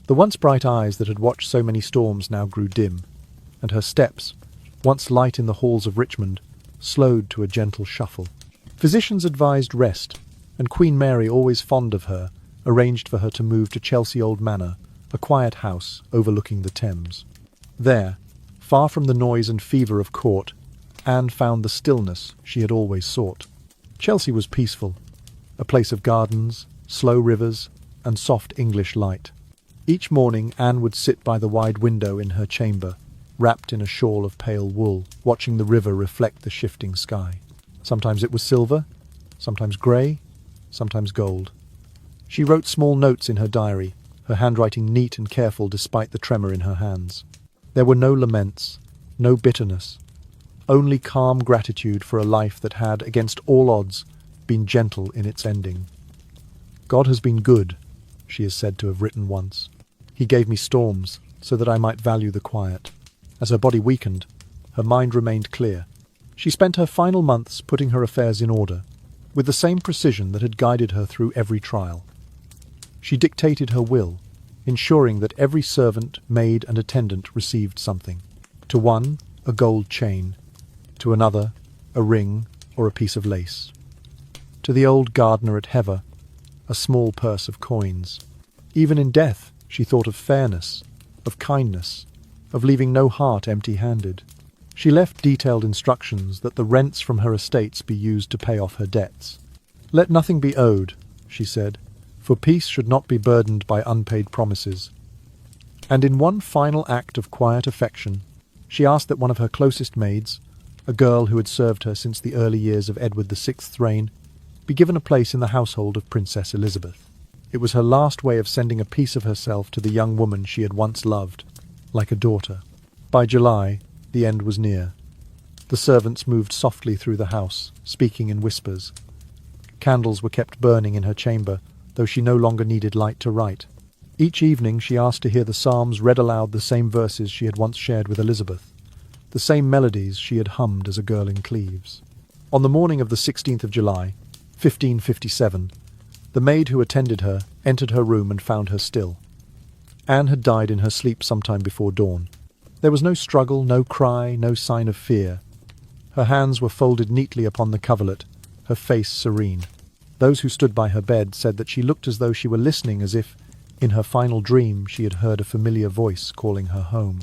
The once bright eyes that had watched so many storms now grew dim, and her steps, once light in the halls of Richmond, slowed to a gentle shuffle. Physicians advised rest, and Queen Mary, always fond of her, arranged for her to move to Chelsea Old Manor, a quiet house overlooking the Thames. There, far from the noise and fever of court, Anne found the stillness she had always sought. Chelsea was peaceful, a place of gardens, slow rivers, and soft English light. Each morning Anne would sit by the wide window in her chamber, wrapped in a shawl of pale wool, watching the river reflect the shifting sky. Sometimes it was silver, sometimes grey, sometimes gold. She wrote small notes in her diary, her handwriting neat and careful despite the tremor in her hands. There were no laments, no bitterness, only calm gratitude for a life that had, against all odds, been gentle in its ending. "God has been good," she is said to have written once. "He gave me storms so that I might value the quiet." As her body weakened, her mind remained clear. She spent her final months putting her affairs in order, with the same precision that had guided her through every trial. She dictated her will, ensuring that every servant, maid, and attendant received something. To one, a gold chain; to another, a ring or a piece of lace; to the old gardener at Hever, a small purse of coins. Even in death, she thought of fairness, of kindness, of leaving no heart empty-handed. She left detailed instructions that the rents from her estates be used to pay off her debts. "Let nothing be owed," she said, "for peace should not be burdened by unpaid promises." And in one final act of quiet affection, she asked that one of her closest maids, a girl who had served her since the early years of Edward VI's reign, be given a place in the household of Princess Elizabeth. It was her last way of sending a piece of herself to the young woman she had once loved, like a daughter. By July, the end was near. The servants moved softly through the house, speaking in whispers. Candles were kept burning in her chamber, though she no longer needed light to write. Each evening she asked to hear the psalms read aloud, the same verses she had once shared with Elizabeth, the same melodies she had hummed as a girl in Cleves. On the morning of the 16th of July, 1557, the maid who attended her entered her room and found her still. Anne had died in her sleep some time before dawn. There was no struggle, no cry, no sign of fear. Her hands were folded neatly upon the coverlet, her face serene. Those who stood by her bed said that she looked as though she were listening, as if, in her final dream, she had heard a familiar voice calling her home.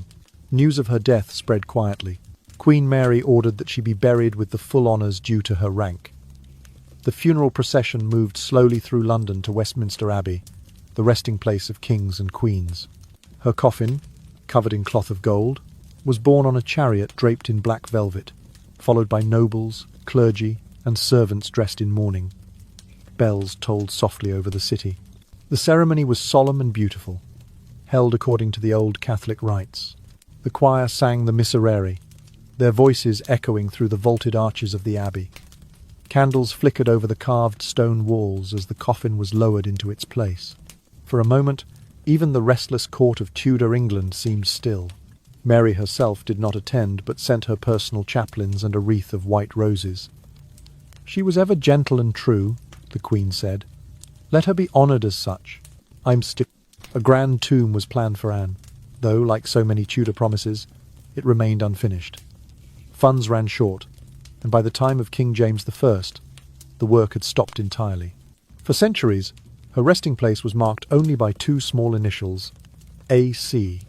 News of her death spread quietly. Queen Mary ordered that she be buried with the full honours due to her rank. The funeral procession moved slowly through London to Westminster Abbey, the resting place of kings and queens. Her coffin, covered in cloth of gold, was borne on a chariot draped in black velvet, followed by nobles, clergy, and servants dressed in mourning. Bells tolled softly over the city. The ceremony was solemn and beautiful, held according to the old Catholic rites. The choir sang the Miserere, their voices echoing through the vaulted arches of the abbey. Candles flickered over the carved stone walls as the coffin was lowered into its place. For a moment, even the restless court of Tudor England seemed still. Mary herself did not attend, but sent her personal chaplains and a wreath of white roses. "She was ever gentle and true," the Queen said. "Let her be honoured as such. A grand tomb was planned for Anne, though, like so many Tudor promises, it remained unfinished. Funds ran short, and by the time of King James I, the work had stopped entirely. For centuries, her resting place was marked only by two small initials, A.C.,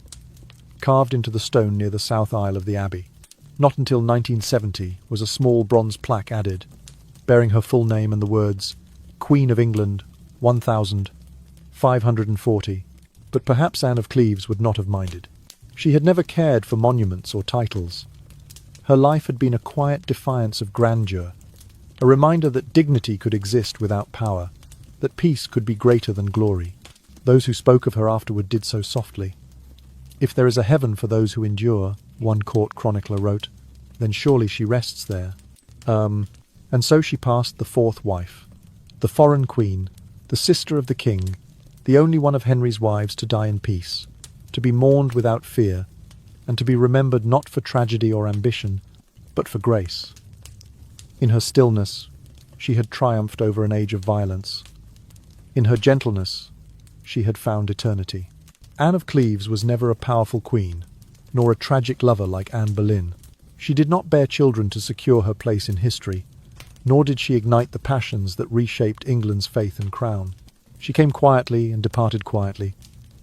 carved into the stone near the south aisle of the abbey. Not until 1970 was a small bronze plaque added, bearing her full name and the words, Queen of England, 1540, but perhaps Anne of Cleves would not have minded. She had never cared for monuments or titles. Her life had been a quiet defiance of grandeur, a reminder that dignity could exist without power, that peace could be greater than glory. Those who spoke of her afterward did so softly. "If there is a heaven for those who endure," one court chronicler wrote, "then surely she rests there." And so she passed, the fourth wife, the foreign queen, the sister of the king, the only one of Henry's wives to die in peace, to be mourned without fear, and to be remembered not for tragedy or ambition, but for grace. In her stillness, she had triumphed over an age of violence. In her gentleness, she had found eternity. Anne of Cleves was never a powerful queen, nor a tragic lover like Anne Boleyn. She did not bear children to secure her place in history, nor did she ignite the passions that reshaped England's faith and crown. She came quietly and departed quietly,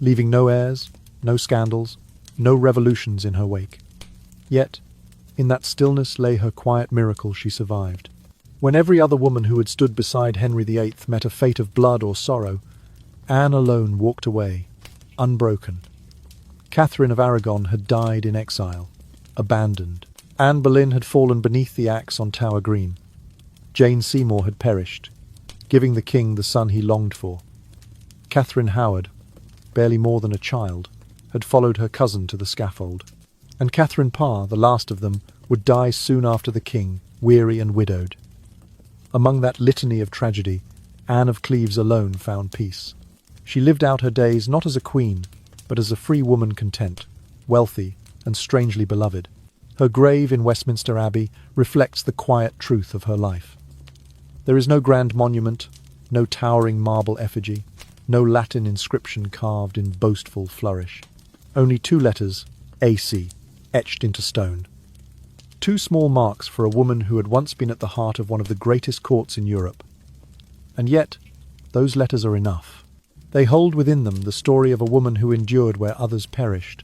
leaving no heirs, no scandals, no revolutions in her wake. Yet, in that stillness lay her quiet miracle. She survived. When every other woman who had stood beside Henry VIII met a fate of blood or sorrow, Anne alone walked away, unbroken. Catherine of Aragon had died in exile, abandoned. Anne Boleyn had fallen beneath the axe on Tower Green. Jane Seymour had perished, giving the king the son he longed for. Catherine Howard, barely more than a child, had followed her cousin to the scaffold. And Catherine Parr, the last of them, would die soon after the king, weary and widowed. Among that litany of tragedy, Anne of Cleves alone found peace. She lived out her days not as a queen, but as a free woman content, wealthy, and strangely beloved. Her grave in Westminster Abbey reflects the quiet truth of her life. There is no grand monument, no towering marble effigy, no Latin inscription carved in boastful flourish. Only two letters, AC, etched into stone. Two small marks for a woman who had once been at the heart of one of the greatest courts in Europe. And yet, those letters are enough. They hold within them the story of a woman who endured where others perished,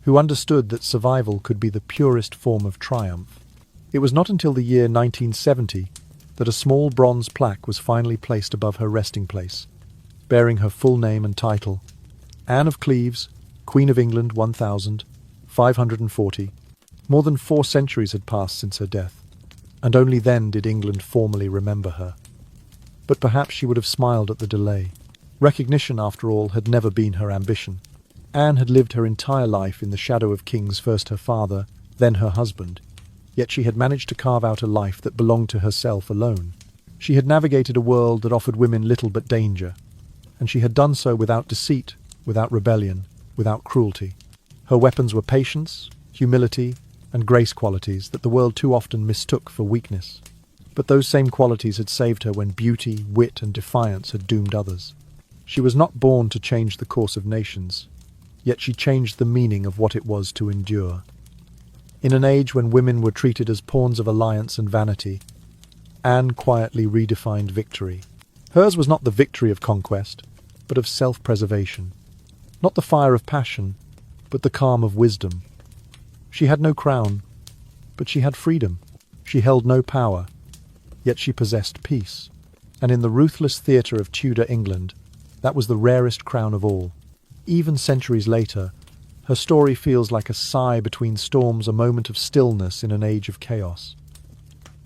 who understood that survival could be the purest form of triumph. It was not until the year 1970 that a small bronze plaque was finally placed above her resting place, bearing her full name and title, Anne of Cleves, Queen of England 1540. More than 4 centuries had passed since her death, and only then did England formally remember her. But perhaps she would have smiled at the delay. Recognition, after all, had never been her ambition. Anne had lived her entire life in the shadow of kings, first her father, then her husband. Yet she had managed to carve out a life that belonged to herself alone. She had navigated a world that offered women little but danger, and she had done so without deceit, without rebellion, without cruelty. Her weapons were patience, humility, and grace, qualities that the world too often mistook for weakness. But those same qualities had saved her when beauty, wit, and defiance had doomed others. She was not born to change the course of nations, yet she changed the meaning of what it was to endure. In an age when women were treated as pawns of alliance and vanity, Anne quietly redefined victory. Hers was not the victory of conquest, but of self-preservation. Not the fire of passion, but the calm of wisdom. She had no crown, but she had freedom. She held no power, yet she possessed peace. And in the ruthless theatre of Tudor England, that was the rarest crown of all. Even centuries later, her story feels like a sigh between storms, a moment of stillness in an age of chaos.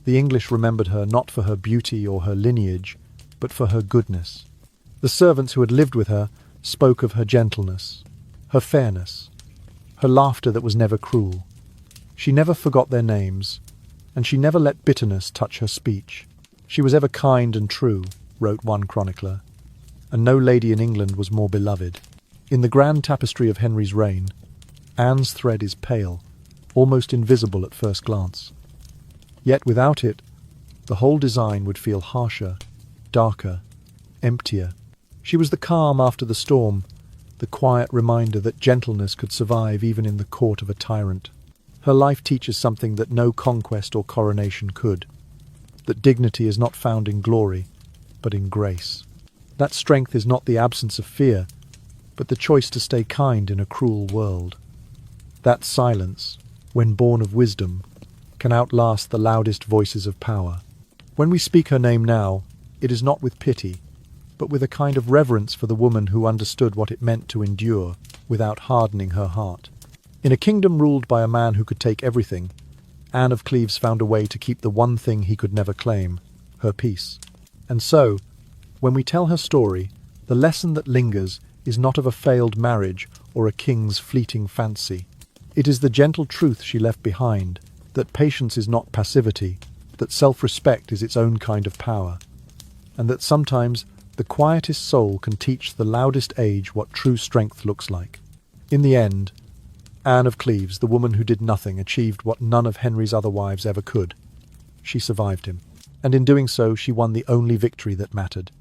The English remembered her not for her beauty or her lineage, but for her goodness. The servants who had lived with her spoke of her gentleness, her fairness, her laughter that was never cruel. She never forgot their names, and she never let bitterness touch her speech. She was ever kind and true, wrote one chronicler, and no lady in England was more beloved. In the grand tapestry of Henry's reign, Anne's thread is pale, almost invisible at first glance. Yet without it, the whole design would feel harsher, darker, emptier. She was the calm after the storm, the quiet reminder that gentleness could survive even in the court of a tyrant. Her life teaches something that no conquest or coronation could, that dignity is not found in glory, but in grace. That strength is not the absence of fear, but the choice to stay kind in a cruel world. That silence, when born of wisdom, can outlast the loudest voices of power. When we speak her name now, it is not with pity, but with a kind of reverence for the woman who understood what it meant to endure without hardening her heart. In a kingdom ruled by a man who could take everything, Anne of Cleves found a way to keep the one thing he could never claim, her peace. And so, When we tell her story, the lesson that lingers is not of a failed marriage or a king's fleeting fancy. It is the gentle truth she left behind, that patience is not passivity, that self-respect is its own kind of power, and that sometimes the quietest soul can teach the loudest age what true strength looks like. In the end, Anne of Cleves, the woman who did nothing, achieved what none of Henry's other wives ever could. She survived him, and in doing so she won the only victory that mattered.